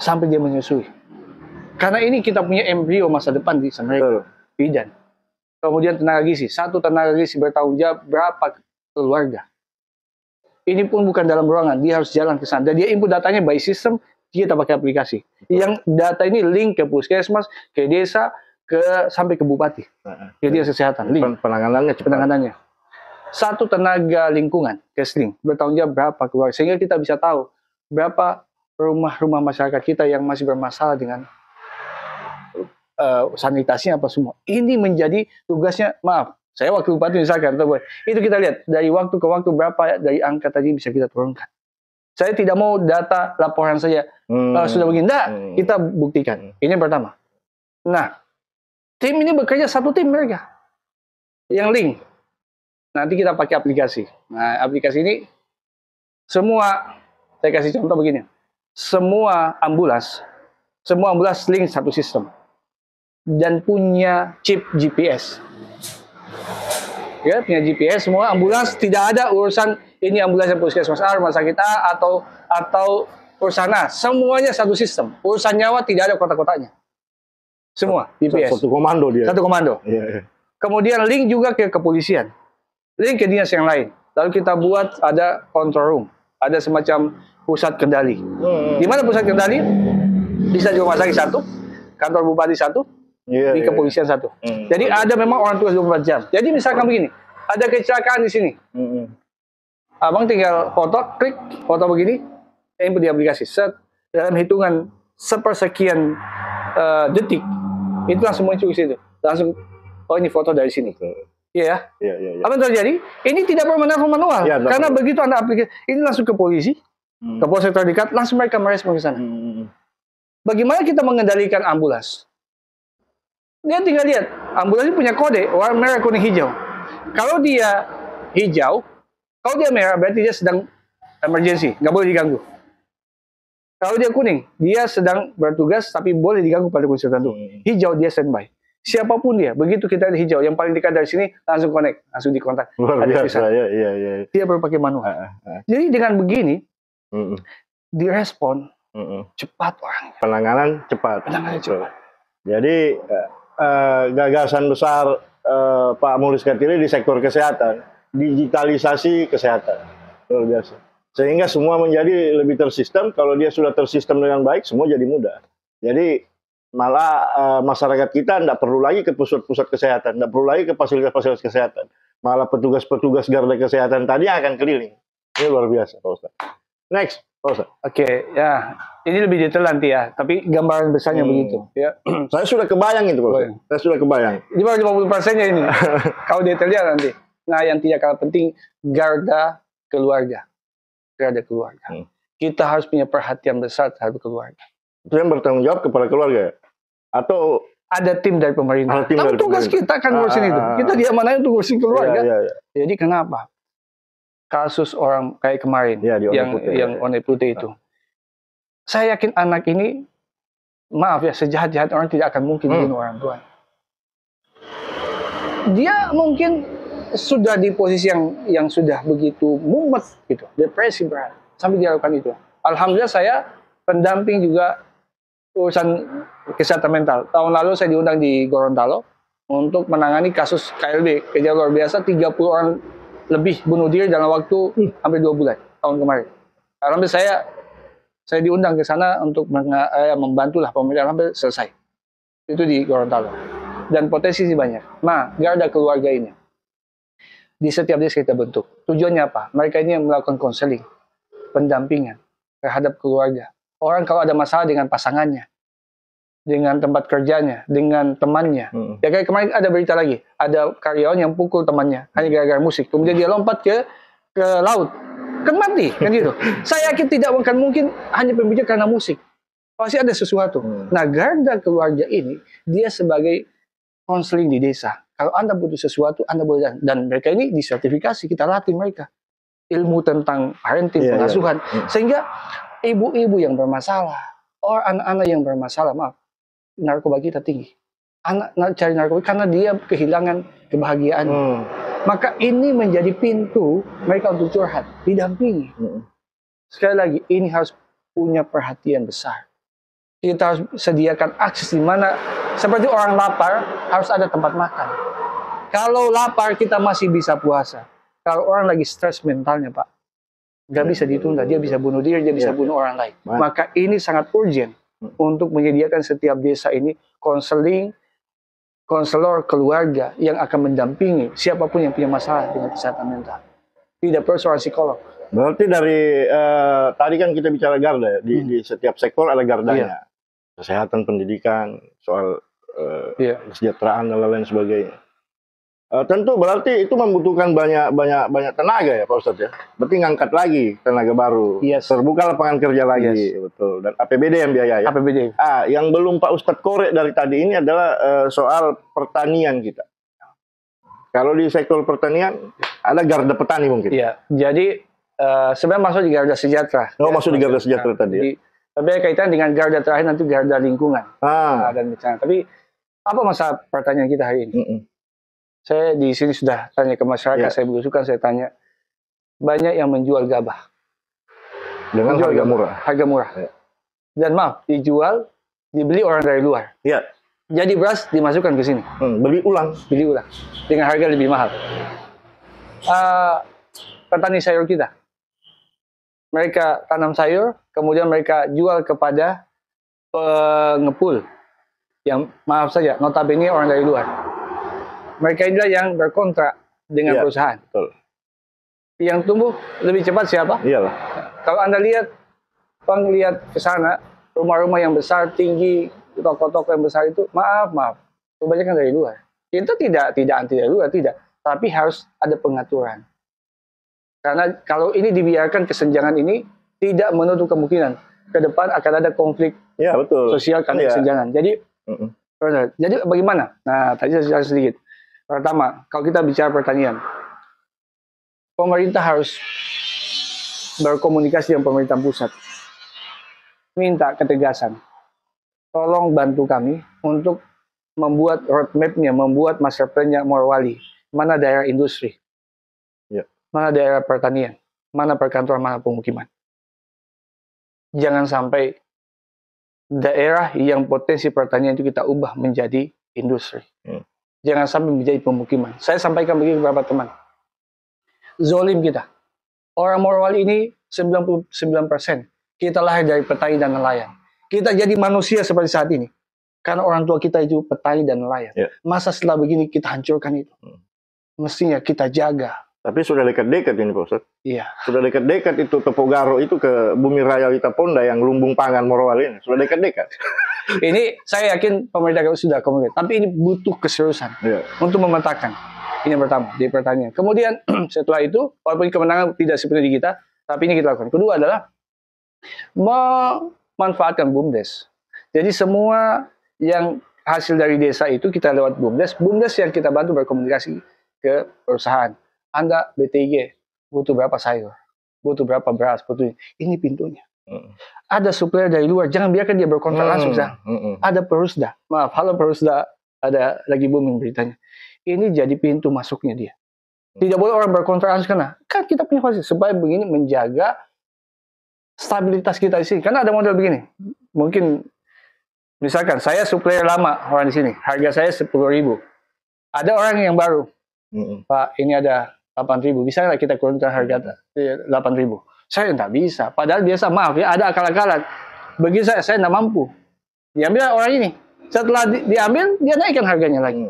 [SPEAKER 2] sampai dia menyusui. Karena ini kita punya embrio masa depan di mereka. Bidan. Kemudian tenaga gizi, satu tenaga gizi bertanggung jawab berapa keluarga. Ini pun bukan dalam ruangan, dia harus jalan ke sana. Dan dia input datanya by system, kita pakai aplikasi. Yang data ini link ke puskesmas, ke desa, sampai ke bupati. Ke dinas kesehatan. Link. Penanganannya. Satu tenaga lingkungan, Kesling, bertanggung jawab berapa keluarga. Sehingga kita bisa tahu berapa rumah-rumah masyarakat kita yang masih bermasalah dengan sanitasinya apa semua. Ini menjadi tugasnya, maaf, saya wakil bupati misalkan, itu kita lihat dari waktu ke waktu berapa dari angka tadi bisa kita turunkan. Saya tidak mau data laporan saja sudah begini, kita buktikan. Ini yang pertama. Nah, tim ini bekerja satu tim mereka yang link. Nanti kita pakai aplikasi. Nah, aplikasi ini semua, saya kasih contoh begini. Semua ambulans link satu sistem dan punya chip GPS. Ya, punya GPS semua ambulans, tidak ada urusan ini ambulans puskesmas A, rumah sakit A atau urusan A. Semuanya satu sistem. Urusan nyawa tidak ada kota-kotanya. Semua GPS.
[SPEAKER 1] Satu komando dia.
[SPEAKER 2] Satu komando.
[SPEAKER 1] Yeah.
[SPEAKER 2] Kemudian link juga ke kepolisian. Link ke dinas yang lain. Lalu kita buat ada control room. Ada semacam pusat kendali. Di mana pusat kendali? Bisa di rumah sakit satu, kantor bupati satu, di kepolisian satu. Jadi ada memang orang tugas 24 jam. Jadi misalkan begini, ada kecelakaan di sini. Abang tinggal klik foto begini, input di aplikasi. Dalam hitungan sepersekian detik, itu langsung muncul di situ. Langsung, oh ini foto dari sini. Iya. Apa yang terjadi? Ini tidak perlu menelpon manual. Ya, karena begitu Anda aplikasi, ini langsung ke polisi, ke polsek terdekat, langsung mereka merespon ke sana. Bagaimana kita mengendalikan ambulans? Dia tinggal lihat, ambulans ini punya kode, warna merah, kuning, hijau. Kalau dia hijau, kalau dia merah, berarti dia sedang emergency, nggak boleh diganggu. Kalau dia kuning, dia sedang bertugas, tapi boleh diganggu pada kondisi tertentu. Hijau, dia standby. Siapapun dia, begitu kita ada hijau, yang paling dekat dari sini, langsung connect, langsung dikontak.
[SPEAKER 1] Luar biasa, ya.
[SPEAKER 2] Dia perlu pakai manual. Jadi dengan begini, direspon cepat orangnya.
[SPEAKER 1] Penanganan cepat. Jadi gagasan besar Pak Mulus Ketiri di sektor kesehatan, digitalisasi kesehatan, luar biasa. Sehingga semua menjadi lebih tersistem. Kalau dia sudah tersistem dengan baik, semua jadi mudah. Jadi malah masyarakat kita tidak perlu lagi ke pusat-pusat kesehatan, tidak perlu lagi ke fasilitas-fasilitas kesehatan. Malah petugas-petugas garda kesehatan tadi akan keliling. Ini luar biasa, Pak Ustadz. Next, Pak Ustadz.
[SPEAKER 2] Oke, ya. Ini lebih detail nanti ya, tapi gambaran besarnya begitu. Ya.
[SPEAKER 1] Saya sudah kebayang itu, Pak Ustadz. Saya sudah kebayang.
[SPEAKER 2] Ini baru 50%-nya ini. Kalau detailnya nanti. Nah, yang tidak kalah penting, garda keluarga. Garda keluarga. Kita harus punya perhatian besar terhadap keluarga.
[SPEAKER 1] Itu yang bertanggung jawab kepada keluarga? Atau
[SPEAKER 2] ada tim dari pemerintah? Tapi tugas kita kan ngurusin itu. Kita diamanahin untuk ngurusin keluarga. Jadi kenapa? Kasus orang kayak kemarin yang One Putih itu. Saya yakin anak ini maaf ya, sejahat-jahat orang tidak akan mungkin bunuh orang tua. Dia mungkin sudah di posisi yang sudah begitu mumet gitu, depresi berat sampai dia lakukan itu. Alhamdulillah saya pendamping juga urusan kesehatan mental. Tahun lalu saya diundang di Gorontalo untuk menangani kasus KLB, kejadian luar biasa, 30 orang lebih bunuh diri dalam waktu hampir 2 bulan tahun kemarin. Alhamdulillah saya diundang ke sana untuk membantulah pemerintah sampai selesai. Itu di Gorontalo. Dan potensi sih banyak. Nah, garda keluarga ini di setiap desa kita bentuk. Tujuannya apa? Mereka ini yang melakukan konseling, pendampingan terhadap keluarga. Orang kalau ada masalah dengan pasangannya, dengan tempat kerjanya, dengan temannya. Ya kayak kemarin ada berita lagi, ada karyawan yang pukul temannya hanya gara-gara musik. Kemudian dia lompat ke laut, kan mati, kan gitu. Saya yakin tidak akan mungkin hanya pembicaraan karena musik. Pasti ada sesuatu. Nah, garda keluarga ini dia sebagai konseling di desa. Kalau Anda butuh sesuatu, Anda boleh, dan mereka ini disertifikasi, kita latih mereka ilmu tentang parenting, pengasuhan, sehingga ibu-ibu yang bermasalah, anak-anak yang bermasalah, maaf, narkoba kita tinggi. Anak cari narkoba karena dia kehilangan kebahagiaan. Maka ini menjadi pintu mereka untuk curhat, didampingi. Sekali lagi, ini harus punya perhatian besar. Kita harus sediakan akses di mana, seperti orang lapar, harus ada tempat makan. Kalau lapar, kita masih bisa puasa. Kalau orang lagi stres mentalnya, Pak, nggak bisa ditunda. Dia bisa bunuh diri, dia bisa bunuh orang lain. Maka ini sangat urgent untuk menyediakan setiap desa ini konselor keluarga yang akan mendampingi siapapun yang punya masalah dengan kesehatan mental. Tidak perlu seorang psikolog.
[SPEAKER 1] Berarti dari tadi kan kita bicara garda, di setiap sektor ada gardanya. Kesehatan, pendidikan, soal kesejahteraan dan lain sebagainya. Tentu berarti itu membutuhkan banyak tenaga ya Pak Ustadz ya. Berarti ngangkat lagi tenaga baru. Terbuka lapangan kerja lagi, betul. Dan APBD yang biaya ya.
[SPEAKER 2] APBD.
[SPEAKER 1] Yang belum Pak Ustadz korek dari tadi ini adalah soal pertanian kita. Kalau di sektor pertanian ada garda petani mungkin.
[SPEAKER 2] Iya. Jadi sebenarnya masuk di garda sejahtera.
[SPEAKER 1] Oh, masuk di garda sejahtera tadi ya.
[SPEAKER 2] Tapi kaitan dengan garda terakhir nanti garda lingkungan. Dan misalnya. Tapi apa masalah pertanyaan kita hari ini? Saya di sini sudah tanya ke masyarakat, saya berusukan, saya tanya. Banyak yang menjual gabah.
[SPEAKER 1] Dengan harga murah.
[SPEAKER 2] Harga murah. Dan maaf, dibeli orang dari luar. Jadi beras dimasukkan ke sini.
[SPEAKER 1] Beli ulang.
[SPEAKER 2] Dengan harga lebih mahal. Petani sayur kita. Mereka tanam sayur, kemudian mereka jual kepada pengepul. Yang maaf saja, notabene orang dari luar. Mereka inilah yang berkontrak dengan perusahaan.
[SPEAKER 1] Betul.
[SPEAKER 2] Yang tumbuh lebih cepat siapa?
[SPEAKER 1] Iyalah.
[SPEAKER 2] Kalau Anda lihat ke sana, rumah-rumah yang besar, tinggi, toko-toko yang besar itu, maaf, kebanyakan dari luar. Itu tidak anti dari luar, tidak. Tapi harus ada pengaturan. Karena kalau ini dibiarkan, kesenjangan ini tidak menutup kemungkinan ke depan akan ada konflik sosial karena kesenjangan. Jadi bagaimana? Nah, tadi saya jelaskan sedikit. Pertama, kalau kita bicara pertanian, pemerintah harus berkomunikasi dengan pemerintah pusat. Minta ketegasan. Tolong bantu kami untuk membuat roadmap-nya, membuat master plan-nya Morowali. Mana daerah industri? Mana daerah pertanian? Mana perkantoran, mana pemukiman? Jangan sampai daerah yang potensi pertanian itu kita ubah menjadi industri. Jangan sampai menjadi pemukiman. Saya sampaikan bagi beberapa teman. Zolim kita. Orang Morowali ini 99% kita lahir dari petani dan nelayan. Kita jadi manusia seperti saat ini. Karena orang tua kita itu petani dan nelayan. Masa setelah begini kita hancurkan itu? Mestinya kita jaga.
[SPEAKER 1] Tapi sudah dekat-dekat ini Pak Ustadz.
[SPEAKER 2] Iya.
[SPEAKER 1] Sudah dekat-dekat itu Tepogaro itu ke Bumi Raya Witaponda yang lumbung pangan Morowali ini. Sudah dekat-dekat.
[SPEAKER 2] Ini saya yakin pemerintah sudah komunikasi. Tapi ini butuh keseriusan untuk memetakan. Ini yang pertama di pertanian. Kemudian setelah itu, walaupun kemenangan tidak seperti di kita, tapi ini kita lakukan. Kedua adalah memanfaatkan BUMDes. Jadi semua yang hasil dari desa itu kita lewat BUMDes. BUMDes yang kita bantu berkomunikasi ke perusahaan. Anda BTG butuh berapa sayur, butuh berapa beras, butuh ini pintunya. Ada supplier dari luar, jangan biarkan dia berkontrak langsung. Ada Perusda, maaf, halo Perusda, ada lagi booming beritanya. Ini jadi pintu masuknya dia. Tidak boleh orang berkontrak langsung, karena kan kita punya fasilitas supaya begini menjaga stabilitas kita di sini. Karena ada model begini, mungkin misalkan saya supplier lama orang di sini, harga saya 10.000. Ada orang yang baru, Pak, ini ada 8.000, bisa nggak kita kurangkan harga 8.000? Saya nggak bisa. Padahal biasa, maaf ya, ada akal-akalan. Bagi saya nggak mampu. Diambil orang ini. Setelah diambil, dia naikkan harganya lagi.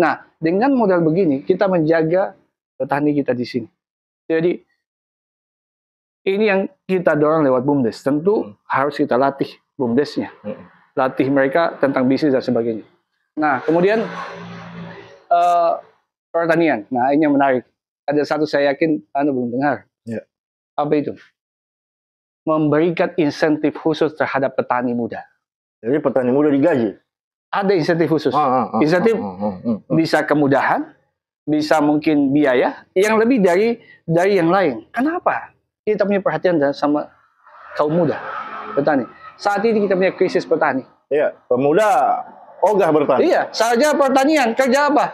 [SPEAKER 2] Nah, dengan modal begini, kita menjaga petani kita di sini. Jadi, ini yang kita dorong lewat BUMDes. Tentu harus kita latih BUMDesnya. Latih mereka tentang bisnis dan sebagainya. Nah, kemudian pertanian. Nah, ini yang menarik. Ada satu saya yakin Anda belum dengar. Apa itu? Memberikan insentif khusus terhadap petani muda.
[SPEAKER 1] Jadi petani muda digaji?
[SPEAKER 2] Ada insentif khusus. Insentif bisa kemudahan, bisa mungkin biaya, yang lebih dari yang lain. Kenapa? Kita punya perhatian sama kaum muda, petani. Saat ini kita punya krisis petani.
[SPEAKER 1] Iya, pemuda ogah bertani.
[SPEAKER 2] Iya, saja pertanian, kerja apa?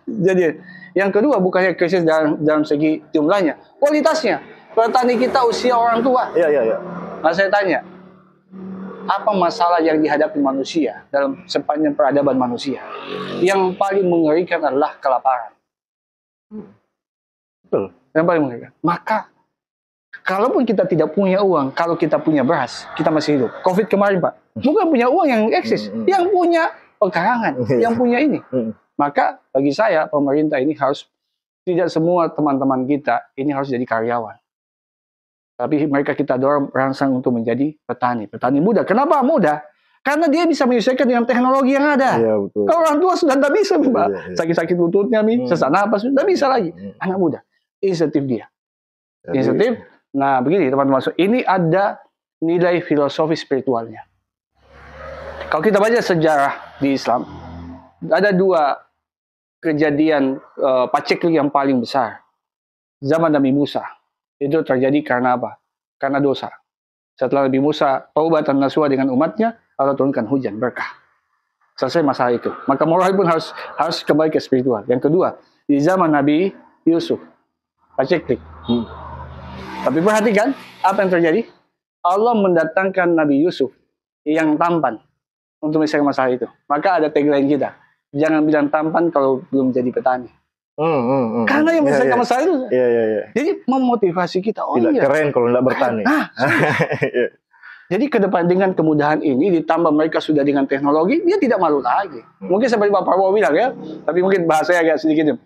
[SPEAKER 2] Jadi, yang kedua bukannya krisis dalam segi jumlahnya, kualitasnya. Petani kita usia orang tua.
[SPEAKER 1] Iya.
[SPEAKER 2] Nah, saya tanya, apa masalah yang dihadapi manusia dalam sepanjang peradaban manusia? Yang paling mengerikan adalah kelaparan.
[SPEAKER 1] Betul.
[SPEAKER 2] Yang paling mengerikan. Maka, kalaupun kita tidak punya uang, kalau kita punya beras, kita masih hidup. Covid kemarin, Pak, bukan punya uang yang eksis, yang punya pekarangan, yang punya ini. Maka, bagi saya, pemerintah ini harus, tidak semua teman-teman kita ini harus jadi karyawan. Tapi mereka kita dorong rangsang untuk menjadi petani muda. Kenapa muda? Karena dia bisa menyesuaikan dengan teknologi yang ada.
[SPEAKER 1] Iya, betul.
[SPEAKER 2] Kalau orang tua sudah tidak bisa, Mbak. Sakit-sakit lututnya, sesak napas, tidak bisa lagi. Anak muda, insentif dia. Insentif. Nah, begini teman-teman. Ini ada nilai filosofi spiritualnya. Kalau kita baca sejarah di Islam, ada dua kejadian paceklik yang paling besar. Zaman Nabi Musa. Itu terjadi karena apa? Karena dosa. Setelah Nabi Musa taubat dan nasuha dengan umatnya, Allah turunkan hujan berkah. Selesai masalah itu. Maka moral pun harus kembali ke spiritual. Yang kedua, di zaman Nabi Yusuf, paceklik. Tapi perhatikan apa yang terjadi. Allah mendatangkan Nabi Yusuf yang tampan untuk menyelesaikan masalah itu. Maka ada tagline kita, jangan bilang tampan kalau belum jadi petani. Karena yang menyelesaikan masalah itu. Jadi memotivasi kita. Oh
[SPEAKER 1] tidak
[SPEAKER 2] iya,
[SPEAKER 1] keren kalau tidak bertani.
[SPEAKER 2] Jadi ke depan dengan kemudahan ini ditambah mereka sudah dengan teknologi, dia tidak malu lagi. Mungkin seperti Pak Prabowo bilang ya, tapi mungkin bahasanya agak sedikit.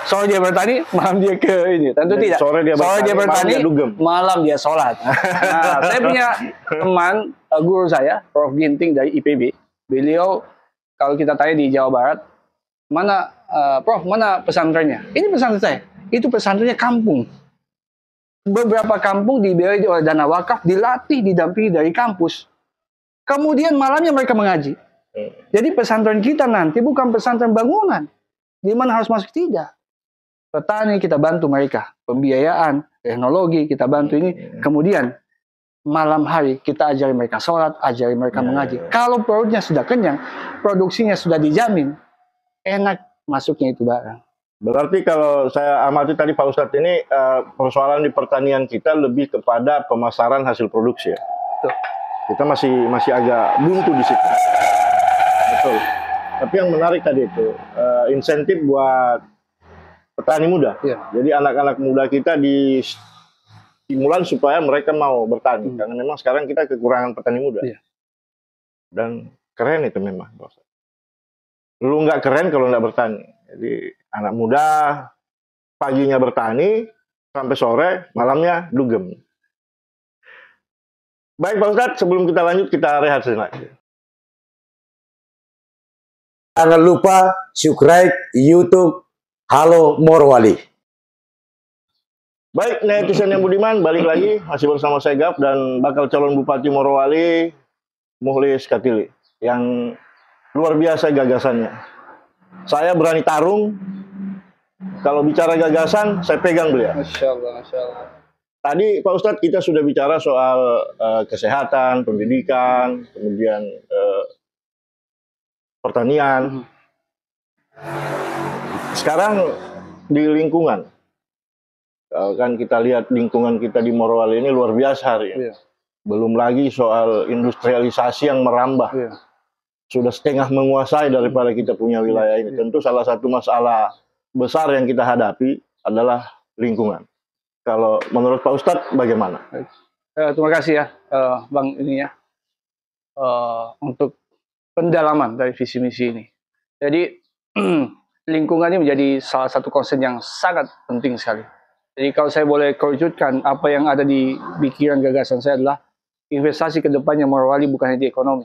[SPEAKER 2] Sore dia bertani, malam dia ke ini. Tentu tidak. Sore dia bertani, malam dia sholat. Nah, saya punya teman guru saya, Prof. Ginting dari IPB. Beliau kalau kita tanya di Jawa Barat, mana Prof, mana pesantrennya? Ini pesantren saya. Itu pesantrennya kampung. Beberapa kampung dibiayai oleh dana wakaf, dilatih, didampingi dari kampus. Kemudian malamnya mereka mengaji. Jadi pesantren kita nanti bukan pesantren bangunan. Di mana harus masuk, tidak. Petani kita bantu mereka. Pembiayaan, teknologi kita bantu ini. Kemudian malam hari kita ajari mereka sholat, ajari mereka mengaji. Kalau perutnya sudah kenyang, produksinya sudah dijamin, enak masuknya itu barang.
[SPEAKER 1] Berarti kalau saya amati tadi Pak Ustadz ini persoalan di pertanian kita lebih kepada pemasaran hasil produksi ya.
[SPEAKER 2] Betul.
[SPEAKER 1] Kita masih agak buntu di situ. Betul. Tapi yang menarik tadi itu insentif buat petani muda.
[SPEAKER 2] Ya.
[SPEAKER 1] Jadi anak-anak muda kita di stimulan supaya mereka mau bertani. Karena memang sekarang kita kekurangan petani muda.
[SPEAKER 2] Ya.
[SPEAKER 1] Dan keren itu memang. Lu nggak keren kalau nggak bertani. Jadi anak muda paginya bertani sampai sore, malamnya dugem. Baik Pak Ustadz, sebelum kita lanjut kita rehat sejenak.
[SPEAKER 4] Jangan lupa subscribe YouTube Halo Morowali.
[SPEAKER 1] Baik, netizen yang budiman, balik lagi masih bersama saya Gap dan bakal calon Bupati Morowali Mukhlis Katili yang luar biasa gagasannya. Saya berani tarung, kalau bicara gagasan, saya pegang beliau.
[SPEAKER 2] Masya Allah, Masya Allah.
[SPEAKER 1] tadi Pak Ustadz kita sudah bicara soal kesehatan, pendidikan, kemudian pertanian. Sekarang di lingkungan, kan kita lihat lingkungan kita di Morowali ini luar biasa hari ini.
[SPEAKER 2] Iya.
[SPEAKER 1] Belum lagi soal industrialisasi yang merambah.
[SPEAKER 2] Iya.
[SPEAKER 1] Sudah setengah menguasai daripada kita punya wilayah ini. Tentu salah satu masalah besar yang kita hadapi adalah lingkungan. Kalau menurut Pak Ustadz bagaimana?
[SPEAKER 2] Terima kasih ya Bang ini ya untuk pendalaman dari visi misi ini. Jadi lingkungan ini menjadi salah satu concern yang sangat penting sekali. Jadi kalau saya boleh kerucutkan apa yang ada di pikiran gagasan saya adalah investasi ke depannya Morowali bukan hanya di ekonomi,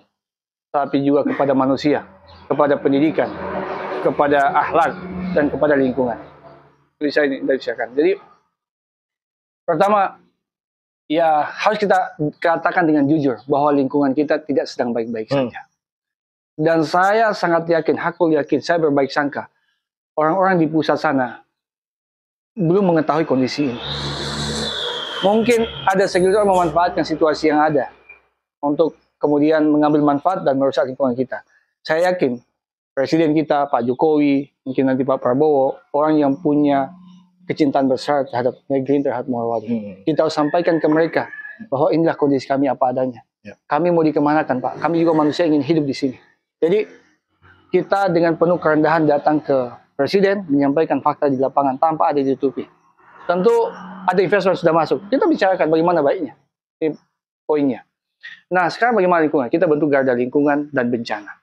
[SPEAKER 2] tapi juga kepada manusia, kepada pendidikan, kepada akhlak, dan kepada lingkungan. Jadi saya ini silakan. Jadi pertama, ya harus kita katakan dengan jujur bahwa lingkungan kita tidak sedang baik-baik saja. Dan saya sangat yakin, hakul yakin, saya berbaik sangka, orang-orang di pusat sana belum mengetahui kondisi ini. Mungkin ada segelintir orang memanfaatkan situasi yang ada untuk kemudian mengambil manfaat dan merusak lingkungan kita. Saya yakin Presiden kita, Pak Jokowi, mungkin nanti Pak Prabowo, orang yang punya kecintaan besar terhadap negeri, terhadap Morowali. Kita harus sampaikan ke mereka bahwa inilah kondisi kami apa adanya. Kami mau dikemanakan, Pak? Kami juga manusia ingin hidup di sini. Jadi kita dengan penuh kerendahan datang ke Presiden menyampaikan fakta di lapangan tanpa ada ditutupi. Tentu ada investor sudah masuk. Kita bicarakan bagaimana baiknya. Ini poinnya. Nah, sekarang bagaimana lingkungan? Kita bentuk garda lingkungan dan bencana.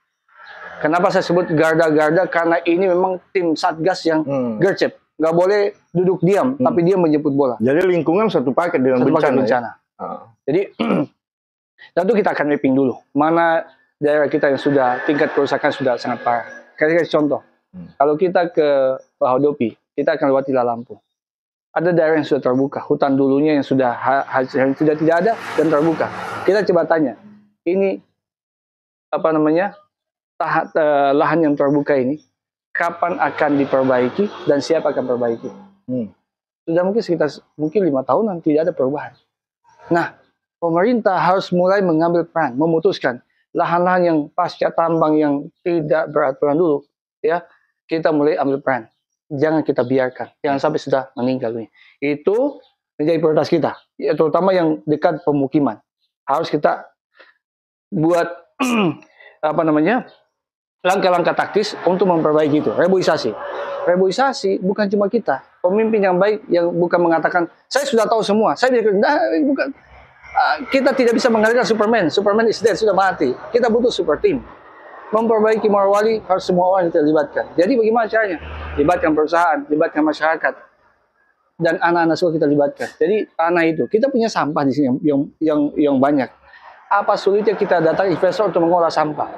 [SPEAKER 2] Kenapa saya sebut garda-garda? Karena ini memang tim satgas yang gercep. Nggak boleh duduk diam, tapi dia menjemput bola.
[SPEAKER 1] Jadi lingkungan satu paket dengan bencana.
[SPEAKER 2] Jadi tentu kita akan mapping dulu. Mana daerah kita yang sudah tingkat kerusakan sudah sangat parah. Kasih contoh. Kalau kita ke Bahodopi, kita akan lewati Lampung. Ada daerah yang sudah terbuka, hutan dulunya yang sudah tidak ada dan terbuka. Kita coba tanya, ini apa namanya lahan yang terbuka ini kapan akan diperbaiki dan siapa akan perbaiki? Sudah mungkin sekitar 5 tahunan tidak ada perubahan. Nah, pemerintah harus mulai mengambil peran, memutuskan lahan-lahan yang pasca tambang yang tidak beraturan dulu, ya kita mulai ambil peran. Jangan kita biarkan, jangan sampai sudah meninggal ini. Itu menjadi prioritas kita, ya, terutama yang dekat pemukiman. Harus kita buat apa namanya langkah-langkah taktis untuk memperbaiki itu. Reboisasi bukan cuma kita, pemimpin yang baik yang bukan mengatakan saya sudah tahu semua, saya bukan. Kita tidak bisa menghadirkan Superman is dead, sudah mati. Kita butuh super team. Memperbaiki Morowali harus semua orang dilibatkan. Jadi bagaimana caranya? Libatkan perusahaan, libatkan masyarakat, dan anak-anak semua kita libatkan. Jadi tanah itu kita punya sampah di sini yang banyak. Apa sulitnya kita datang investor untuk mengolah sampah?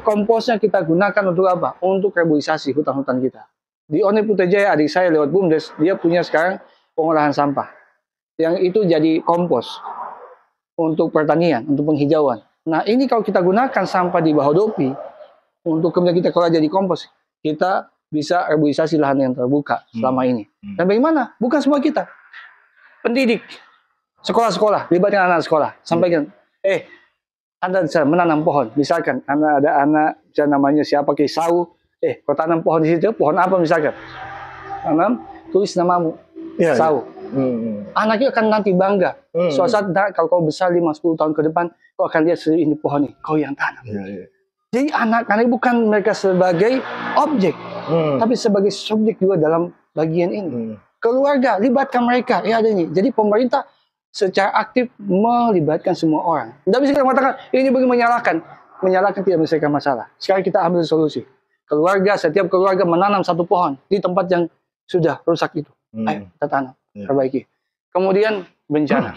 [SPEAKER 2] Komposnya kita gunakan untuk apa? Untuk reboisasi hutan-hutan kita. Di One Putrajaya adik saya lewat BUMDes, dia punya sekarang pengolahan sampah. Yang itu jadi kompos untuk pertanian, untuk penghijauan. Nah, ini kalau kita gunakan sampah di Bahodopi untuk kemudian kita kelola jadi kompos, kita bisa reboisasi lahan yang terbuka selama ini. Dan bagaimana? Bukan semua kita. Pendidik, sekolah-sekolah, libatkan anak sekolah. Sampaikan, Anda bisa menanam pohon. Misalkan, ada anak, namanya siapa, Kisau, kau tanam pohon di situ, pohon apa misalkan? Tanam, tulis namamu, Sau. Anaknya akan nanti bangga. Suatu saat kalau kau besar 5-10 tahun ke depan, kau akan lihat ini pohon ini, kau yang tanam. Jadi anak-anak bukan mereka sebagai objek, tapi sebagai subjek juga dalam bagian ini. Keluarga, libatkan mereka. Ada ini. Jadi pemerintah secara aktif melibatkan semua orang. Tidak bisa kita mengatakan, ini bagi menyalahkan. Menyalahkan tidak menyelesaikan masalah. Sekarang kita ambil solusi. Keluarga, setiap keluarga menanam satu pohon di tempat yang sudah rusak itu. Ayo, kita tanam. Perbaiki. Kemudian bencana.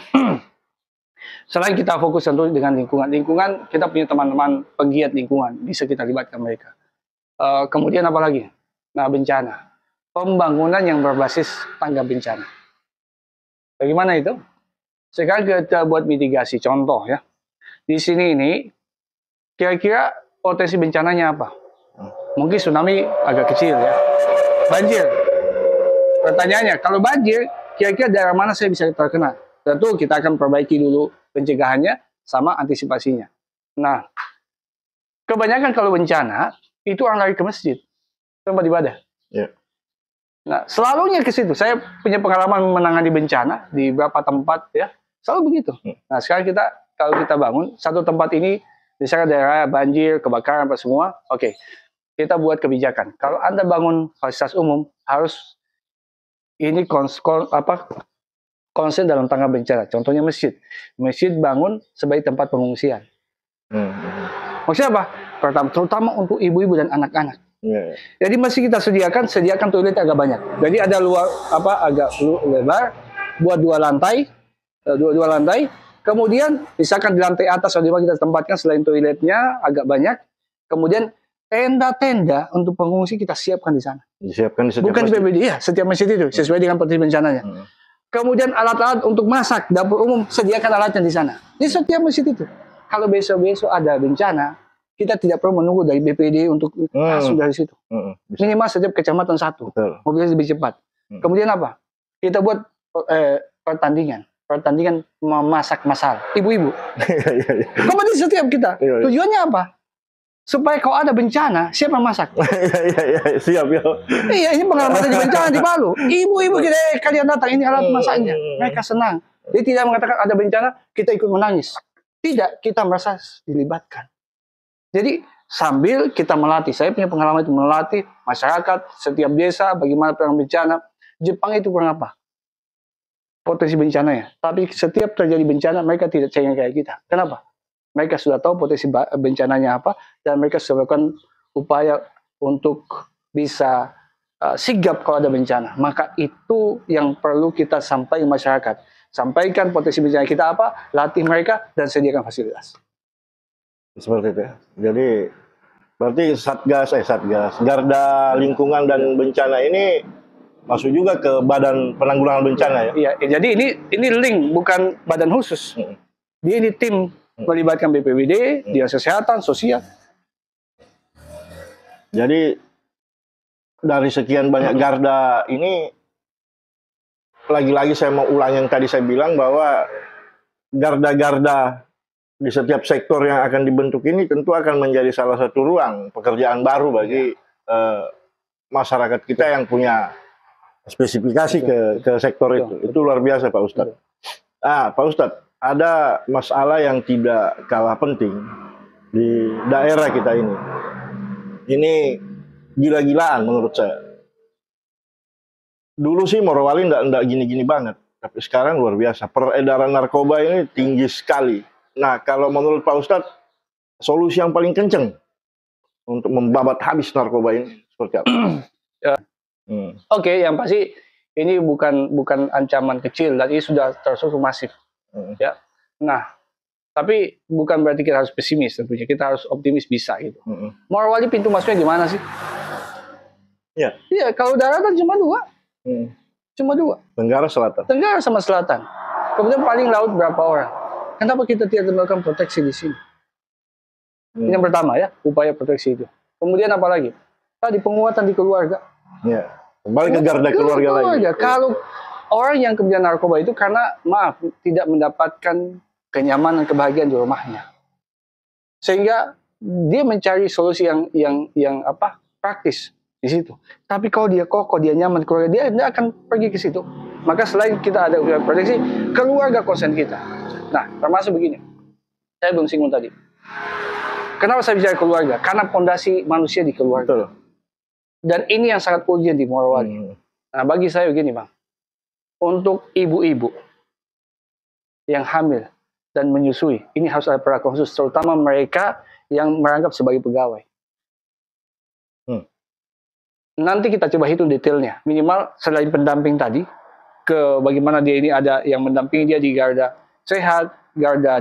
[SPEAKER 2] Selain kita fokus tentu dengan lingkungan, kita punya teman-teman penggiat lingkungan, bisa kita libatkan mereka. Kemudian apa lagi? Nah, bencana. Pembangunan yang berbasis tangga bencana. Bagaimana itu? Sekarang kita buat mitigasi. Contoh ya. Di sini ini, kira-kira potensi bencananya apa? Mungkin tsunami agak kecil ya. Banjir. Pertanyaannya, kalau banjir, kira-kira daerah mana saya bisa terkena. Tentu kita akan perbaiki dulu pencegahannya sama antisipasinya. Nah, kebanyakan kalau bencana itu orang lari ke masjid, tempat ibadah.
[SPEAKER 1] Ya.
[SPEAKER 2] Nah, selalunya ke situ. Saya punya pengalaman menangani bencana di beberapa tempat ya, selalu begitu. Nah, sekarang kalau kita bangun satu tempat ini, misalnya daerah banjir, kebakaran, apa semua, oke. Kita buat kebijakan. Kalau Anda bangun fasilitas umum, harus ini konsen dalam tangga bencana. Contohnya masjid. Masjid bangun sebagai tempat pengungsian. Maksudnya apa? Pertama, terutama untuk ibu-ibu dan anak-anak.
[SPEAKER 1] Ya.
[SPEAKER 2] Jadi masih kita sediakan toilet agak banyak. Jadi ada agak lebar, buat dua lantai. Kemudian misalkan di lantai atas atau di bawah kita tempatkan selain toiletnya agak banyak. Kemudian tenda-tenda untuk pengungsi kita siapkan di sana.
[SPEAKER 1] Disiapkan di setiap
[SPEAKER 2] Bukan di
[SPEAKER 1] masjid.
[SPEAKER 2] PBD, ya, setiap masjid itu sesuai dengan potensi bencananya. Kemudian alat-alat untuk masak, dapur umum, sediakan alatnya di sana. Di setiap masjid itu. Kalau besok-besok ada bencana, kita tidak perlu menunggu dari BPD untuk masuk dari situ. Minimal setiap kecamatan satu.
[SPEAKER 1] Betul.
[SPEAKER 2] Mobilnya lebih cepat. Kemudian apa? Kita buat pertandingan memasak masal. Ibu-ibu. Kompetisi setiap kita. Tujuannya apa? Supaya kalau ada bencana, siapa yang masak?
[SPEAKER 1] Siap ya.
[SPEAKER 2] Iya, ini pengalaman di bencana di Palu. Ibu-ibu kita, kalian datang, ini alat masaknya. Mereka senang. Dia tidak mengatakan ada bencana, kita ikut menangis. Tidak, kita merasa dilibatkan. Jadi sambil kita melatih, saya punya pengalaman itu melatih masyarakat setiap desa bagaimana perang bencana. Jepang itu kurang apa? Potensi bencananya. Tapi setiap terjadi bencana, mereka tidak cengeng kayak kita. Kenapa? Mereka sudah tahu potensi bencananya apa, dan mereka sudah melakukan upaya untuk bisa sigap kalau ada bencana. Maka itu yang perlu kita sampaikan masyarakat. Sampaikan potensi bencana kita apa, latih mereka, dan sediakan fasilitas.
[SPEAKER 1] Seperti itu ya. Jadi berarti Satgas, Garda Lingkungan dan Bencana ini masuk juga ke Badan Penanggulangan Bencana ya?
[SPEAKER 2] Iya, jadi ini link, bukan badan khusus. Dia ini tim melibatkan BPBD, Dinas Kesehatan, Sosial.
[SPEAKER 1] Jadi dari sekian banyak garda ini, lagi-lagi saya mau ulang yang tadi saya bilang bahwa garda-garda di setiap sektor yang akan dibentuk ini tentu akan menjadi salah satu ruang pekerjaan baru bagi masyarakat kita yang punya spesifikasi ke sektor itu. Itu luar biasa Pak Ustadz. Pak Ustadz, ada masalah yang tidak kalah penting di daerah kita ini. Ini gila-gilaan menurut saya. Dulu sih Morowali enggak gini-gini banget, tapi sekarang luar biasa. Peredaran narkoba ini tinggi sekali. Nah, kalau menurut Pak Ustadz, solusi yang paling kenceng untuk membabat habis narkoba ini seperti apa?
[SPEAKER 2] Oke, yang pasti ini bukan ancaman kecil, dan ini sudah terstruktur masif. Ya. Nah, tapi bukan berarti kita harus pesimis tentunya. Kita harus optimis bisa gitu. Morowali pintu masuknya di mana sih? Iya, kalau daratan cuma dua. Cuma dua.
[SPEAKER 1] Tenggara Selatan.
[SPEAKER 2] Tenggara sama Selatan. Kemudian paling laut berapa orang? Kenapa kita tidak melakukan proteksi di sini? Ini yang pertama ya, upaya proteksi itu. Kemudian apa lagi? Tadi penguatan di keluarga.
[SPEAKER 1] Ya. Kembali ke garda keluarga lagi.
[SPEAKER 2] Kalau orang yang kemudian narkoba itu karena tidak mendapatkan kenyamanan, kebahagiaan di rumahnya, sehingga dia mencari solusi yang praktis di situ. Tapi kalau dia kokoh, dia nyaman di keluarga, dia tidak akan pergi ke situ. Maka selain kita ada upaya proteksi, keluarga konsen kita. Nah, termasuk begini, saya belum singgung tadi. Kenapa saya bicara keluarga? Karena fondasi manusia di keluarga.
[SPEAKER 1] Betul.
[SPEAKER 2] Dan ini yang sangat urgent di Morowali. Nah, bagi saya begini, Bang. Untuk ibu-ibu yang hamil dan menyusui, ini harus ada perlakuan khusus, terutama mereka yang merangkap sebagai pegawai. Nanti kita coba hitung detailnya. Minimal selain pendamping tadi, ke bagaimana dia ini ada yang mendampingi dia di garda sehat, garda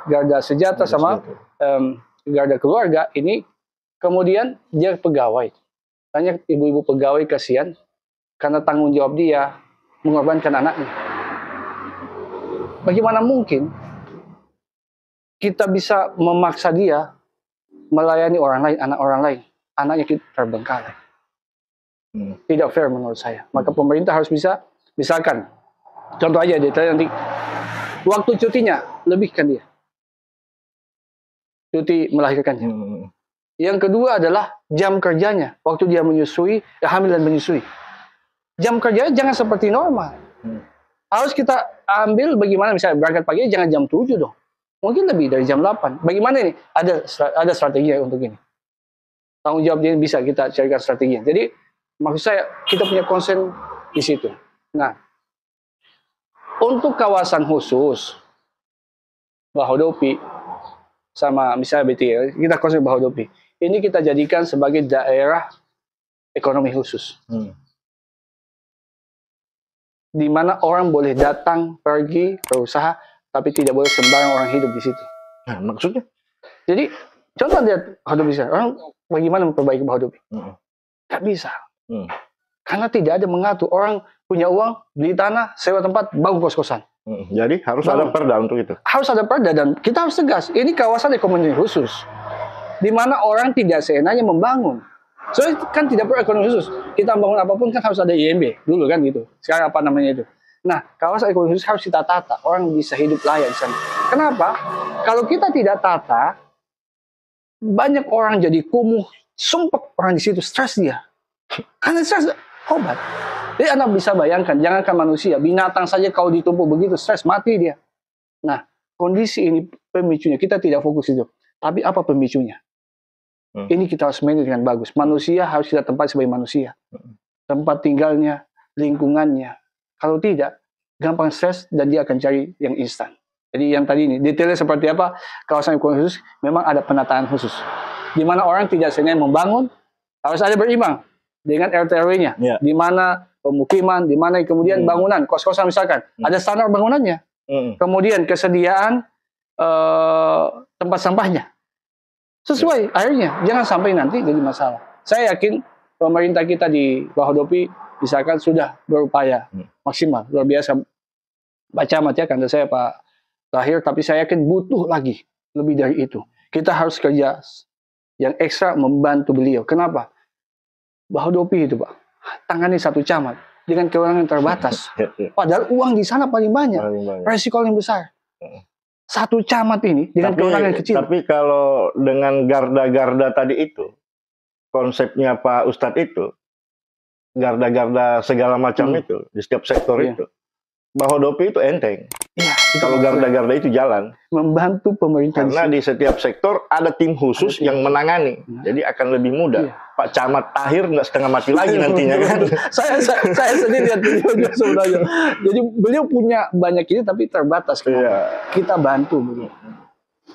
[SPEAKER 2] garda sejahtera sama garda keluarga ini. Kemudian dia pegawai. Banyak ibu-ibu pegawai kasihan karena tanggung jawab dia mengorbankan anaknya. Bagaimana mungkin kita bisa memaksa dia melayani orang lain, anak orang lain, anaknya kita terbengkalai. Tidak fair menurut saya. Maka pemerintah harus bisa Misalkan, contoh aja detail nanti, waktu cutinya lebihkan dia, cuti melahirkannya. Yang kedua adalah jam kerjanya, waktu dia menyusui, hamil dan menyusui. Jam kerjanya jangan seperti normal. Harus kita ambil bagaimana, misalnya berangkat pagi jangan jam 7 dong. Mungkin lebih dari jam 8. Bagaimana ini? Ada strateginya untuk ini. Tanggung jawab ini bisa kita carikan strateginya. Jadi maksud saya kita punya konsen di situ. Nah, untuk kawasan khusus Bahodopi sama misalnya BTL, kita konsen Bahodopi. Ini kita jadikan sebagai daerah ekonomi khusus. Di mana orang boleh datang, pergi, berusaha, tapi tidak boleh sembarang orang hidup di situ.
[SPEAKER 1] Nah, maksudnya?
[SPEAKER 2] Jadi, contoh lihat Bahodopi, orang bagaimana memperbaiki Bahodopi? Nggak bisa. Karena tidak ada mengatur. Orang punya uang, beli tanah, sewa tempat, bangun kos-kosan.
[SPEAKER 1] Jadi harus ada perda untuk itu.
[SPEAKER 2] Harus ada perda dan kita harus tegas. Ini kawasan ekonomi khusus, di mana orang tidak seenaknya membangun. Soalnya kan tidak perlu ekonomi khusus. Kita bangun apapun kan harus ada IMB dulu kan gitu. Sekarang apa namanya itu? Nah, kawasan ekonomi khusus harus kita tata. Orang bisa hidup layak di sana. Kenapa? Kalau kita tidak tata, banyak orang jadi kumuh, sumpek orang di situ, stres dia. Karena stres obat. Jadi Anda bisa bayangkan, jangankan manusia, binatang saja kalau ditumpuk begitu stres, mati dia. Nah, kondisi ini pemicunya, kita tidak fokus itu. Tapi apa pemicunya? Ini kita harus manage dengan bagus. Manusia harus kita tempat sebagai manusia. Tempat tinggalnya, lingkungannya. Kalau tidak, gampang stres dan dia akan cari yang instan. Jadi yang tadi ini, detailnya seperti apa, kawasan ekonomi khusus, memang ada penataan khusus. Di mana orang tidak sengaja membangun, harus ada berimbang dengan RT/RW-nya. Di mana pemukiman, di mana kemudian bangunan, kos-kosan misalkan, ada standar bangunannya. Kemudian kesediaan tempat sampahnya. Sesuai akhirnya, jangan sampai nanti jadi masalah. Saya yakin pemerintah kita di Bahodopi misalkan sudah berupaya maksimal, luar biasa. Pak Camat ya, karena saya Pak Tahir, tapi saya yakin butuh lagi lebih dari itu. Kita harus kerja yang ekstra membantu beliau. Kenapa? Bahodopi itu Pak, tangani satu camat dengan kewenangan terbatas. Padahal uang di sana paling banyak, resiko yang besar. Satu camat ini dengan kewenangan kecil.
[SPEAKER 1] Tapi kalau dengan garda-garda tadi itu, konsepnya Pak Ustadz itu, garda-garda segala macam itu, di setiap sektor itu, Bahodopi itu enteng.
[SPEAKER 2] Iya,
[SPEAKER 1] kalau garda-garda itu jalan.
[SPEAKER 2] Membantu pemerintah.
[SPEAKER 1] Karena di setiap sektor ada tim khusus yang menangani. Jadi akan lebih mudah. Pak Camat Tahir nggak setengah mati lagi nantinya kan.
[SPEAKER 2] saya sendiri lihat beliau sebenarnya. Jadi beliau punya banyak ini tapi terbatas. Kita bantu beliau.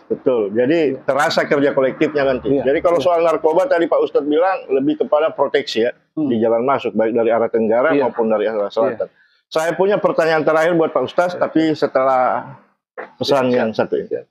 [SPEAKER 1] Betul. Jadi terasa kerja kolektifnya nanti. Jadi kalau soal narkoba tadi Pak Ustadz bilang lebih kepada proteksi ya di jalan masuk baik dari arah tenggara maupun dari arah selatan. Saya punya pertanyaan terakhir buat Pak Ustadz, tapi setelah pesan yang satu ini.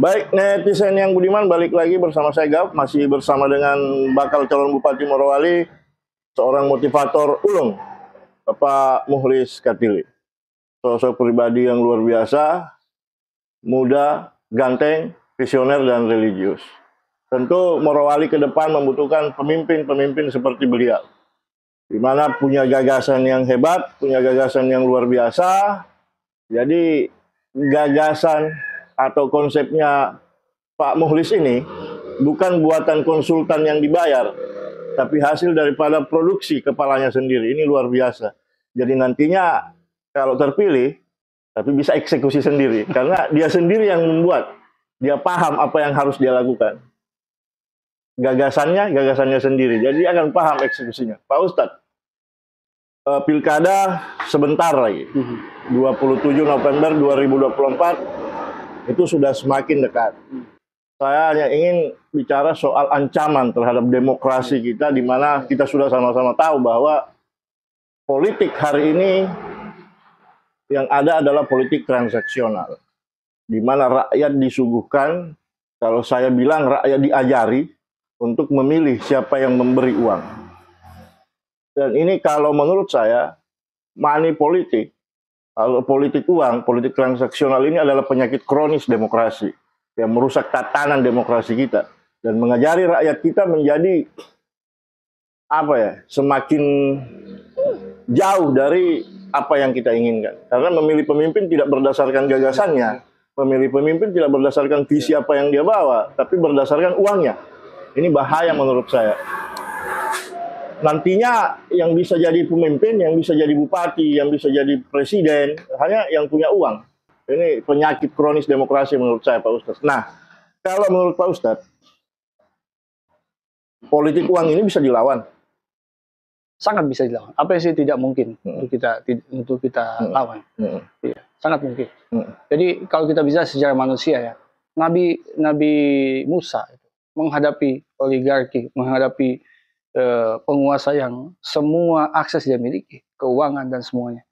[SPEAKER 1] Baik, netizen yang budiman, balik lagi bersama saya Gap, masih bersama dengan bakal calon Bupati Morowali, seorang motivator ulung, Bapak Mukhlis Kartili. Sosok pribadi yang luar biasa, muda, ganteng, visioner, dan religius. Tentu Morowali ke depan membutuhkan pemimpin-pemimpin seperti beliau, di mana punya gagasan yang hebat, punya gagasan yang luar biasa. Jadi gagasan atau konsepnya Pak Mukhlis ini bukan buatan konsultan yang dibayar, tapi hasil daripada produksi kepalanya sendiri. Ini luar biasa. Jadi nantinya kalau terpilih, tapi bisa eksekusi sendiri. Karena dia sendiri yang membuat. Dia paham apa yang harus dia lakukan. Gagasannya sendiri. Jadi dia akan paham eksekusinya. Pak Ustadz, pilkada sebentar lagi. 27 November 2024. Itu sudah semakin dekat. Saya hanya ingin bicara soal ancaman terhadap demokrasi kita, di mana kita sudah sama-sama tahu bahwa politik hari ini yang ada adalah politik transaksional, di mana rakyat disuguhkan, kalau saya bilang rakyat diajari untuk memilih siapa yang memberi uang. Dan ini kalau menurut saya, money politik, kalau politik uang, politik transaksional ini adalah penyakit kronis demokrasi yang merusak tatanan demokrasi kita dan mengajari rakyat kita menjadi semakin jauh dari apa yang kita inginkan. Karena memilih pemimpin tidak berdasarkan gagasannya, memilih pemimpin tidak berdasarkan visi apa yang dia bawa, tapi berdasarkan uangnya. Ini bahaya menurut saya. Nantinya yang bisa jadi pemimpin, yang bisa jadi bupati, yang bisa jadi presiden, hanya yang punya uang. Ini penyakit kronis demokrasi menurut saya, Pak Ustadz. Nah, kalau menurut Pak Ustadz, politik uang ini bisa dilawan?
[SPEAKER 2] Sangat bisa dilawan. Apa yang sih tidak mungkin untuk kita lawan? Iya, sangat mungkin. Jadi kalau kita bisa sejarah manusia ya, Nabi Musa itu menghadapi oligarki, menghadapi penguasa yang semua akses dia miliki, keuangan dan semuanya.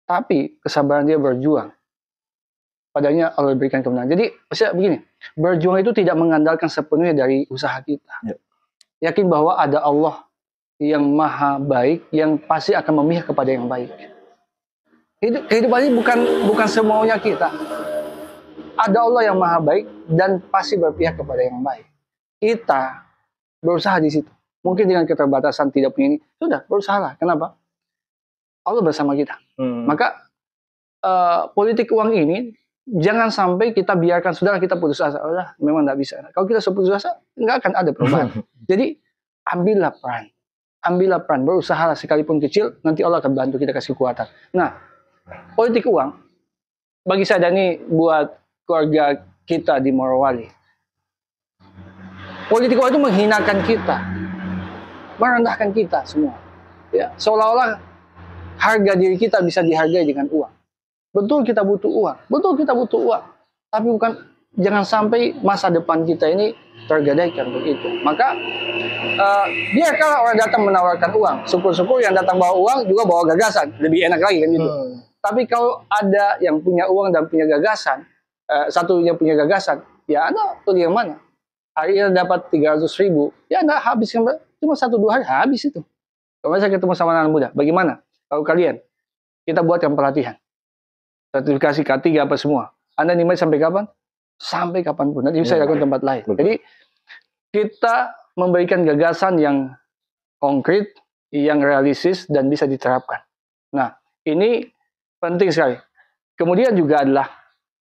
[SPEAKER 2] Tapi kesabaran dia berjuang. Padanya Allah berikan kemenangan. Jadi maksudnya begini, berjuang itu tidak mengandalkan sepenuhnya dari usaha kita. Yakin bahwa ada Allah yang maha baik, yang pasti akan memihak kepada yang baik. Kehidupan ini bukan semaunya kita. Ada Allah yang maha baik dan pasti berpihak kepada yang baik. Kita berusaha di situ. Mungkin dengan keterbatasan tidak punya ini, sudah berusahalah. Kenapa? Allah bersama kita. Maka politik uang ini jangan sampai kita biarkan saudara kita putus asa. Udah, memang nggak bisa. Kalau kita putus asa, nggak akan ada perubahan. Jadi ambillah peran, berusahalah sekalipun kecil, nanti Allah akan bantu kita kasih kekuatan. Nah, politik uang, bagi saya dan ini buat keluarga kita di Morowali, politik uang itu menghinakan kita, merendahkan kita semua. Ya, seolah-olah harga diri kita bisa dihargai dengan uang. Betul kita butuh uang, tapi jangan sampai masa depan kita ini tergadaikan begitu. Maka biarkanlah orang datang menawarkan uang. Syukur-syukur yang datang bawa uang juga bawa gagasan, lebih enak lagi kan gitu. Tapi kalau ada yang punya uang dan punya gagasan, satu yang punya gagasan, ya Anda pilih yang mana? Hari ini dapat 300.000, ya Anda habiskan cuma 1-2 hari habis itu. Kalau saya ketemu sama anak muda, bagaimana? Kalau kalian, kita buatkan pelatihan, sertifikasi K3 apa semua. Anda nimai sampai kapan? Sampai kapanpun. Nanti bisa lakukan tempat lain. Betul. Jadi kita memberikan gagasan yang konkret, yang realistis dan bisa diterapkan. Nah, ini penting sekali. Kemudian juga adalah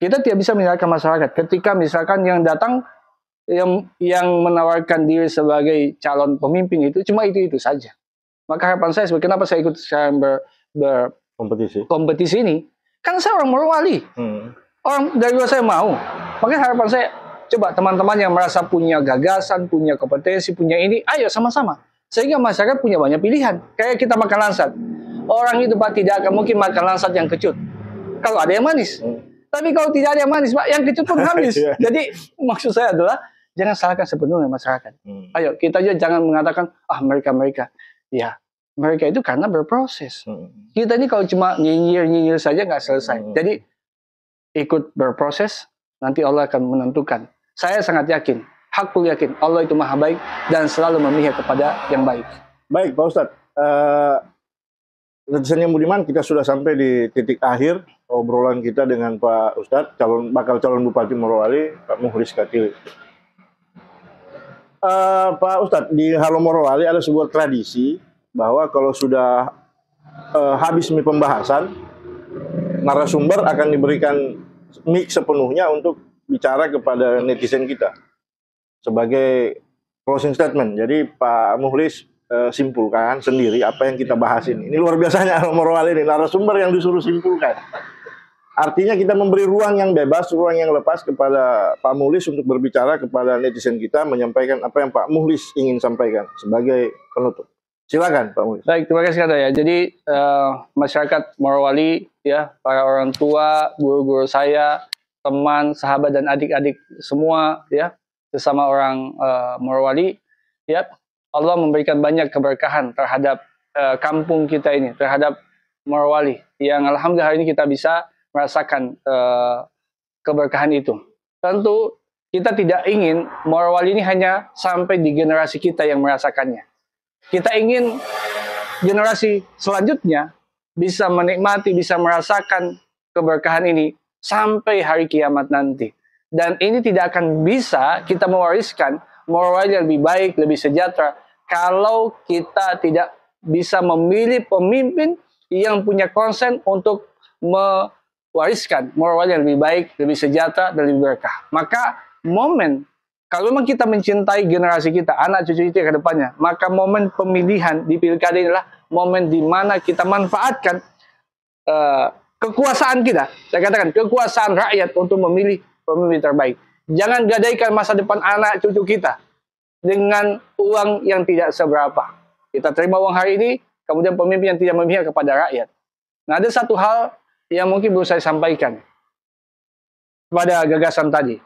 [SPEAKER 2] kita tidak bisa meninggalkan masyarakat. Ketika misalkan yang datang yang menawarkan diri sebagai calon pemimpin itu cuma itu saja. Maka harapan saya, kenapa saya ikut sekarang kompetisi ini? Kan saya orang Morowali. Orang dari luar saya mau. Makanya harapan saya, coba teman-teman yang merasa punya gagasan, punya kompetensi, punya ini, ayo sama-sama. Sehingga masyarakat punya banyak pilihan. Kayak kita makan lansat. Orang itu Pak tidak akan mungkin makan lansat yang kecut. Kalau ada yang manis. Tapi kalau tidak ada yang manis, Pak, yang kecut pun habis. Jadi maksud saya adalah, jangan salahkan sepenuhnya masyarakat. Ayo, kita juga jangan mengatakan, mereka. Ya, mereka itu karena berproses. Kita ini kalau cuma nyinyir saja nggak selesai. Jadi, ikut berproses, nanti Allah akan menentukan. Saya sangat yakin, hakul yakin, Allah itu maha baik dan selalu memihak kepada yang baik.
[SPEAKER 1] Baik, Pak Ustadz. Netizen yang budiman, kita sudah sampai di titik akhir obrolan kita dengan Pak Ustadz, bakal calon Bupati Morowali, Pak Mukhlis Katili. Pak Ustadz, di Halo Morowali ada sebuah tradisi bahwa kalau sudah habis pembahasan, narasumber akan diberikan mic sepenuhnya untuk bicara kepada netizen kita sebagai closing statement. Jadi Pak Mukhlis simpulkan sendiri apa yang kita bahas ini. Ini luar biasanya Morowali ini, narasumber yang disuruh simpulkan. Artinya kita memberi ruang yang bebas, ruang yang lepas kepada Pak Mukhlis untuk berbicara kepada netizen kita, menyampaikan apa yang Pak Mukhlis ingin sampaikan sebagai penutup. Silakan Pak Mukhlis.
[SPEAKER 2] Baik, terima kasih ya. Jadi masyarakat Morowali, ya, para orang tua, guru-guru saya, teman, sahabat dan adik-adik semua, ya, sesama orang Morowali, ya, Allah memberikan banyak keberkahan terhadap kampung kita ini, terhadap Morowali, yang alhamdulillah hari ini kita bisa merasakan keberkahan itu. Tentu kita tidak ingin Morowali ini hanya sampai di generasi kita yang merasakannya. Kita ingin generasi selanjutnya bisa menikmati, bisa merasakan keberkahan ini sampai hari kiamat nanti. Dan ini tidak akan bisa kita mewariskan Morowali yang lebih baik, lebih sejahtera, kalau kita tidak bisa memilih pemimpin yang punya konsen untuk mewariskan Morowali yang lebih baik, lebih sejahtera, dan lebih berkah. Maka kalau memang kita mencintai generasi kita, anak cucu kita ke depannya, maka momen pemilihan di pilkada inilah momen di mana kita manfaatkan kekuasaan kita. Saya katakan kekuasaan rakyat untuk memilih pemimpin terbaik. Jangan gadaikan masa depan anak cucu kita dengan uang yang tidak seberapa. Kita terima uang hari ini, kemudian pemimpin yang tidak memihak kepada rakyat. Nah, ada satu hal yang mungkin perlu saya sampaikan pada gagasan tadi.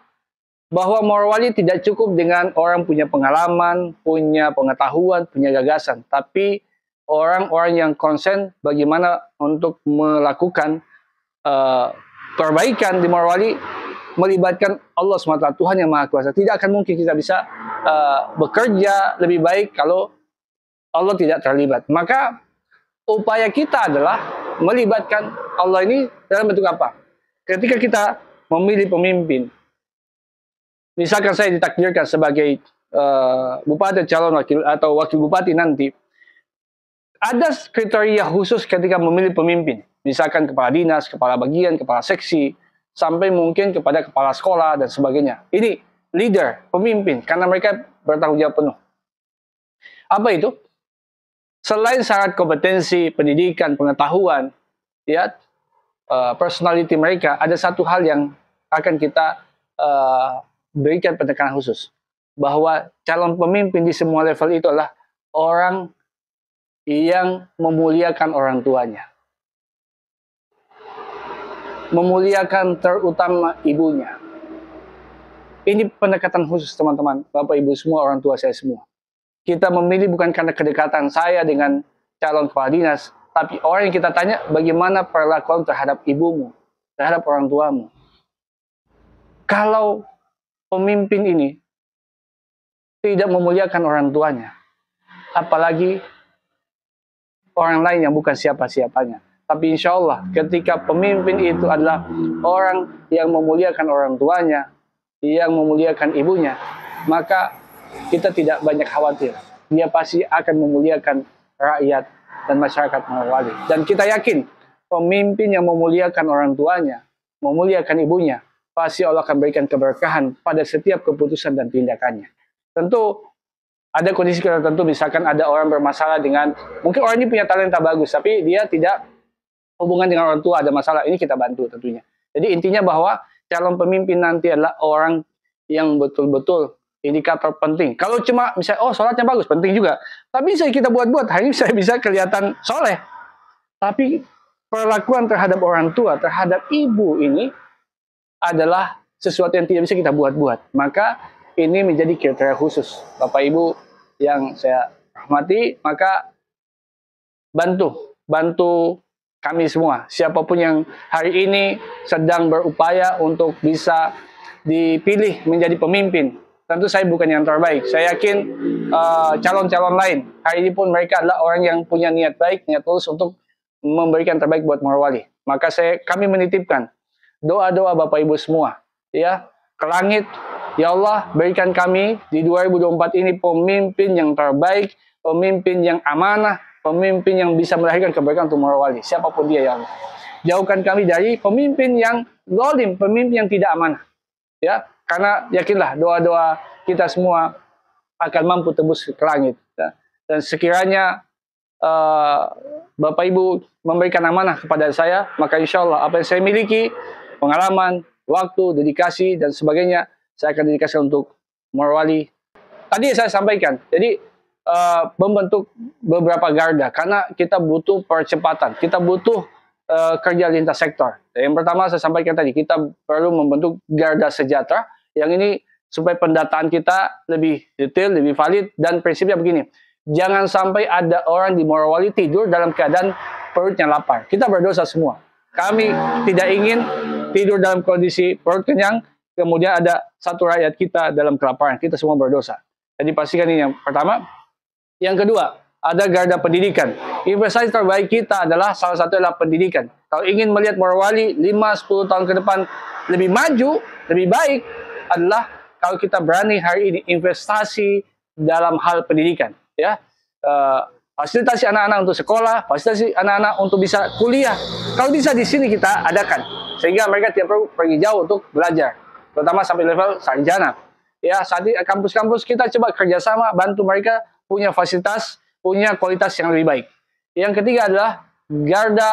[SPEAKER 2] Bahwa Morowali tidak cukup dengan orang punya pengalaman, punya pengetahuan, punya gagasan. Tapi orang-orang yang konsen bagaimana untuk melakukan perbaikan di Morowali, melibatkan Allah SWT, Tuhan yang Maha Kuasa. Tidak akan mungkin kita bisa bekerja lebih baik kalau Allah tidak terlibat. Maka upaya kita adalah melibatkan Allah ini dalam bentuk apa? Ketika kita memilih pemimpin, misalkan saya ditakdirkan sebagai bupati calon wakil atau wakil bupati nanti, ada kriteria khusus ketika memilih pemimpin. Misalkan kepala dinas, kepala bagian, kepala seksi, sampai mungkin kepada kepala sekolah dan sebagainya. Ini leader, pemimpin, karena mereka bertanggung jawab penuh. Apa itu? Selain syarat kompetensi, pendidikan, pengetahuan, ya, personality mereka, ada satu hal yang akan kita berikan penekanan khusus, bahwa calon pemimpin di semua level itu adalah orang yang memuliakan orang tuanya, memuliakan terutama ibunya. Ini pendekatan khusus teman-teman, Bapak Ibu semua, orang tua saya semua. Kita memilih bukan karena kedekatan saya dengan calon kepala dinas, tapi orang yang kita tanya bagaimana perlakuan terhadap ibumu, terhadap orang tuamu. Kalau pemimpin ini tidak memuliakan orang tuanya, apalagi orang lain yang bukan siapa-siapanya. Tapi insya Allah ketika pemimpin itu adalah orang yang memuliakan orang tuanya, yang memuliakan ibunya, maka kita tidak banyak khawatir. Dia pasti akan memuliakan rakyat dan masyarakat Morowali. Dan kita yakin pemimpin yang memuliakan orang tuanya, memuliakan ibunya, pasti Allah akan berikan keberkahan pada setiap keputusan dan tindakannya. Tentu ada kondisi tertentu, misalkan ada orang bermasalah dengan, mungkin orang ini punya talenta bagus, tapi dia tidak hubungan dengan orang tua, ada masalah, ini kita bantu tentunya. Jadi intinya bahwa calon pemimpin nanti adalah orang yang betul-betul indikator penting. Kalau cuma misalnya, oh sholatnya bagus, penting juga. Tapi saya kita buat-buat, hari ini saya bisa kelihatan soleh. Tapi perlakuan terhadap orang tua, terhadap ibu ini adalah sesuatu yang tidak bisa kita buat-buat. Maka ini menjadi kriteria khusus. Bapak Ibu yang saya hormati, maka bantu kami semua. Siapapun yang hari ini sedang berupaya untuk bisa dipilih menjadi pemimpin. Tentu saya bukan yang terbaik. Saya yakin calon-calon lain hari ini pun mereka adalah orang yang punya niat baik, niat tulus untuk memberikan terbaik buat Morowali. Maka kami menitipkan doa-doa Bapak Ibu semua, ya, ke langit. Ya Allah, berikan kami di 2024 ini pemimpin yang terbaik, pemimpin yang amanah, pemimpin yang bisa melahirkan keberkahan untuk Morowali. Siapapun dia, ya Allah. Jauhkan kami dari pemimpin yang zalim, pemimpin yang tidak amanah. Ya, karena yakinlah doa-doa kita semua akan mampu tembus ke langit. Ya. Dan sekiranya Bapak Ibu memberikan amanah kepada saya, maka insya Allah apa yang saya miliki, pengalaman, waktu, dedikasi, dan sebagainya, saya akan dedikasikan untuk Morowali. Tadi saya sampaikan, jadi membentuk beberapa garda, karena kita butuh percepatan, kita butuh kerja lintas sektor. Yang pertama saya sampaikan tadi, kita perlu membentuk garda sejahtera, yang ini supaya pendataan kita lebih detail, lebih valid, dan prinsipnya begini, jangan sampai ada orang di Morowali tidur dalam keadaan perutnya lapar. Kita berdosa semua. Kami tidak ingin tidur dalam kondisi perut kenyang, kemudian ada satu rakyat kita dalam kelaparan. Kita semua berdosa. Jadi pastikan ini yang pertama. Yang kedua, ada garda pendidikan. Investasi terbaik kita adalah salah satu adalah pendidikan. Kalau ingin melihat Morowali 5-10 tahun ke depan lebih maju, lebih baik adalah kalau kita berani hari ini investasi dalam hal pendidikan. Ya, fasilitasi anak-anak untuk sekolah, fasilitasi anak-anak untuk bisa kuliah. Kalau bisa di sini kita adakan, sehingga mereka tidak perlu pergi jauh untuk belajar, terutama sampai level sarjana. Ya, saat ini kampus-kampus kita coba kerjasama, bantu mereka punya fasilitas, punya kualitas yang lebih baik. Yang ketiga adalah garda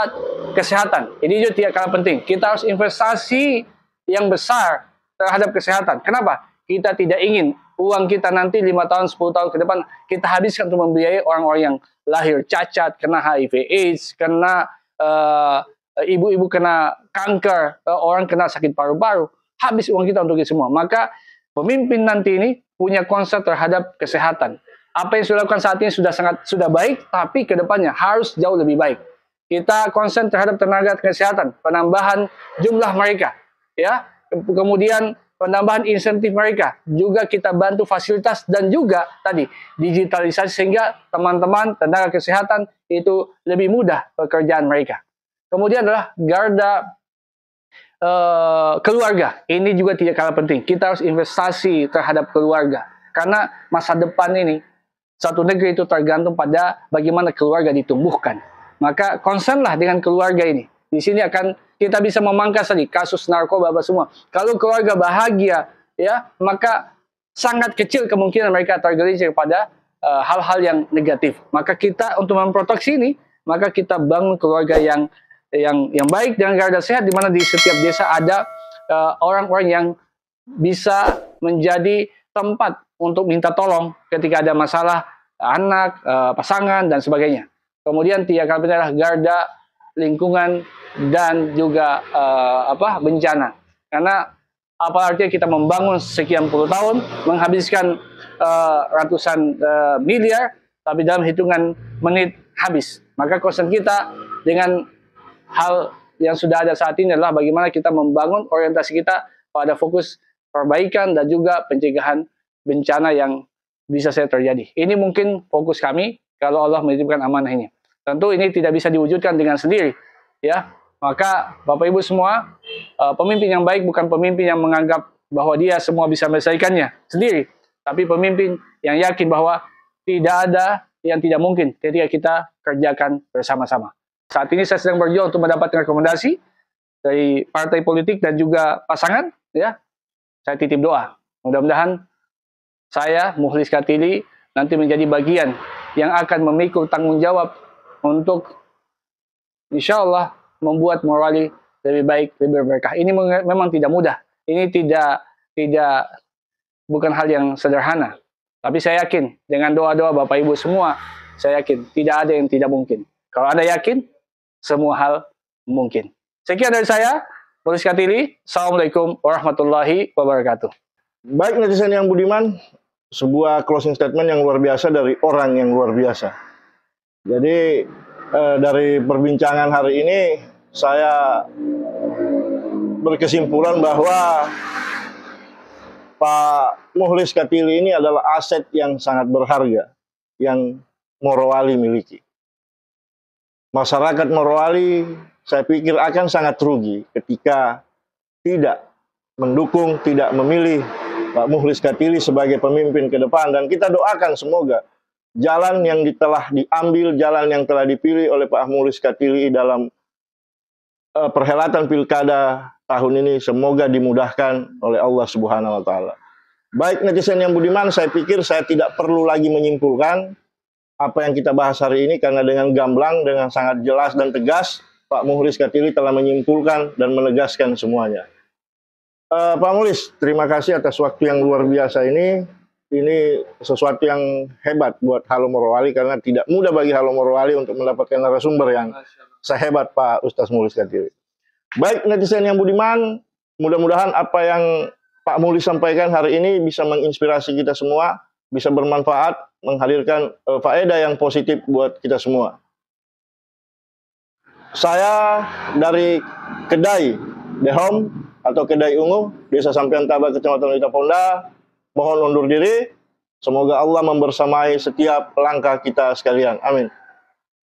[SPEAKER 2] kesehatan. Ini juga tidak kalah penting. Kita harus investasi yang besar terhadap kesehatan. Kenapa? Kita tidak ingin uang kita nanti 5 tahun, 10 tahun ke depan kita habiskan untuk membiayai orang-orang yang lahir cacat, kena HIV AIDS, kena ibu-ibu kena kanker, orang kena sakit paru-paru. Habis uang kita untuk itu semua. Maka pemimpin nanti ini punya konsep terhadap kesehatan. Apa yang sudah dilakukan saat ini sudah baik, tapi ke depannya harus jauh lebih baik. Kita konsen terhadap tenaga kesehatan, penambahan jumlah mereka, ya. Kemudian penambahan insentif mereka, juga kita bantu fasilitas dan juga tadi digitalisasi sehingga teman-teman tenaga kesehatan itu lebih mudah pekerjaan mereka. Kemudian adalah garda keluarga. Ini juga tidak kalah penting. Kita harus investasi terhadap keluarga. Karena masa depan ini, satu negeri itu tergantung pada bagaimana keluarga ditumbuhkan. Maka concernlah dengan keluarga ini. Di sini akan kita bisa memangkas tadi kasus narkoba apa semua. Kalau keluarga bahagia, ya, maka sangat kecil kemungkinan mereka tergelincir pada hal-hal yang negatif. Maka kita untuk memproteksi ini, maka kita bangun keluarga yang baik dengan garda sehat, di mana di setiap desa ada orang-orang yang bisa menjadi tempat untuk minta tolong ketika ada masalah anak, pasangan, dan sebagainya. Kemudian tiga kali adalah garda lingkungan dan juga bencana. Karena apa artinya kita membangun sekian puluh tahun, menghabiskan ratusan miliar, tapi dalam hitungan menit habis. Maka concern kita dengan hal yang sudah ada saat ini adalah bagaimana kita membangun orientasi kita pada fokus perbaikan dan juga pencegahan bencana yang bisa saja terjadi. Ini mungkin fokus kami kalau Allah menitipkan amanah ini. Tentu ini tidak bisa diwujudkan dengan sendiri, ya. Maka Bapak Ibu semua, pemimpin yang baik bukan pemimpin yang menganggap bahwa dia semua bisa menyelesaikannya sendiri, tapi pemimpin yang yakin bahwa tidak ada yang tidak mungkin ketika kita kerjakan bersama-sama. Saat ini saya sedang berjuang untuk mendapatkan rekomendasi dari partai politik dan juga pasangan, ya. Saya titip doa. Mudah-mudahan saya, Mukhlis Katili, nanti menjadi bagian yang akan memikul tanggung jawab untuk insya Allah membuat Morowali lebih baik, lebih berkah. Ini memang tidak mudah. Ini bukan hal yang sederhana. Tapi saya yakin dengan doa-doa Bapak Ibu semua, saya yakin tidak ada yang tidak mungkin. Kalau Anda yakin, semua hal mungkin. Sekian dari saya, Mukhlis Katili. Assalamualaikum warahmatullahi wabarakatuh.
[SPEAKER 1] Baik netizen yang budiman, sebuah closing statement yang luar biasa dari orang yang luar biasa. Jadi dari perbincangan hari ini saya berkesimpulan bahwa Pak Mukhlis Katili ini adalah aset yang sangat berharga yang Morowali miliki. Masyarakat Morowali saya pikir akan sangat rugi ketika tidak mendukung, tidak memilih Pak Mukhlis Katili sebagai pemimpin ke depan. Dan kita doakan semoga jalan yang telah diambil, jalan yang telah dipilih oleh Pak Mukhlis Katili dalam perhelatan pilkada tahun ini semoga dimudahkan oleh Allah Subhanahu wa taala. Baik netizen yang budiman, saya pikir saya tidak perlu lagi menyimpulkan apa yang kita bahas hari ini karena dengan gamblang, dengan sangat jelas dan tegas Pak Mukhlis Katili telah menyimpulkan dan menegaskan semuanya. Pak Mukhlis, terima kasih atas waktu yang luar biasa ini. Ini sesuatu yang hebat buat Halo Morowali karena tidak mudah bagi Halo Morowali untuk mendapatkan narasumber yang sehebat Pak Ustaz Mukhlis Katili. Baik netizen yang budiman, mudah-mudahan apa yang Pak Mukhlis sampaikan hari ini bisa menginspirasi kita semua, bisa bermanfaat, menghadirkan faedah yang positif buat kita semua. Saya dari kedai The Home atau Kedai Ungu, Desa Sampean Taba, Kecamatan Lita Ponda. Mohon undur diri. Semoga Allah membersamai setiap langkah kita sekalian. Amin.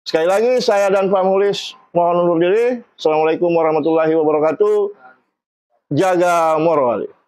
[SPEAKER 1] Sekali lagi saya dan Pak Mulis mohon undur diri. Assalamualaikum warahmatullahi wabarakatuh. Jaga Morowali.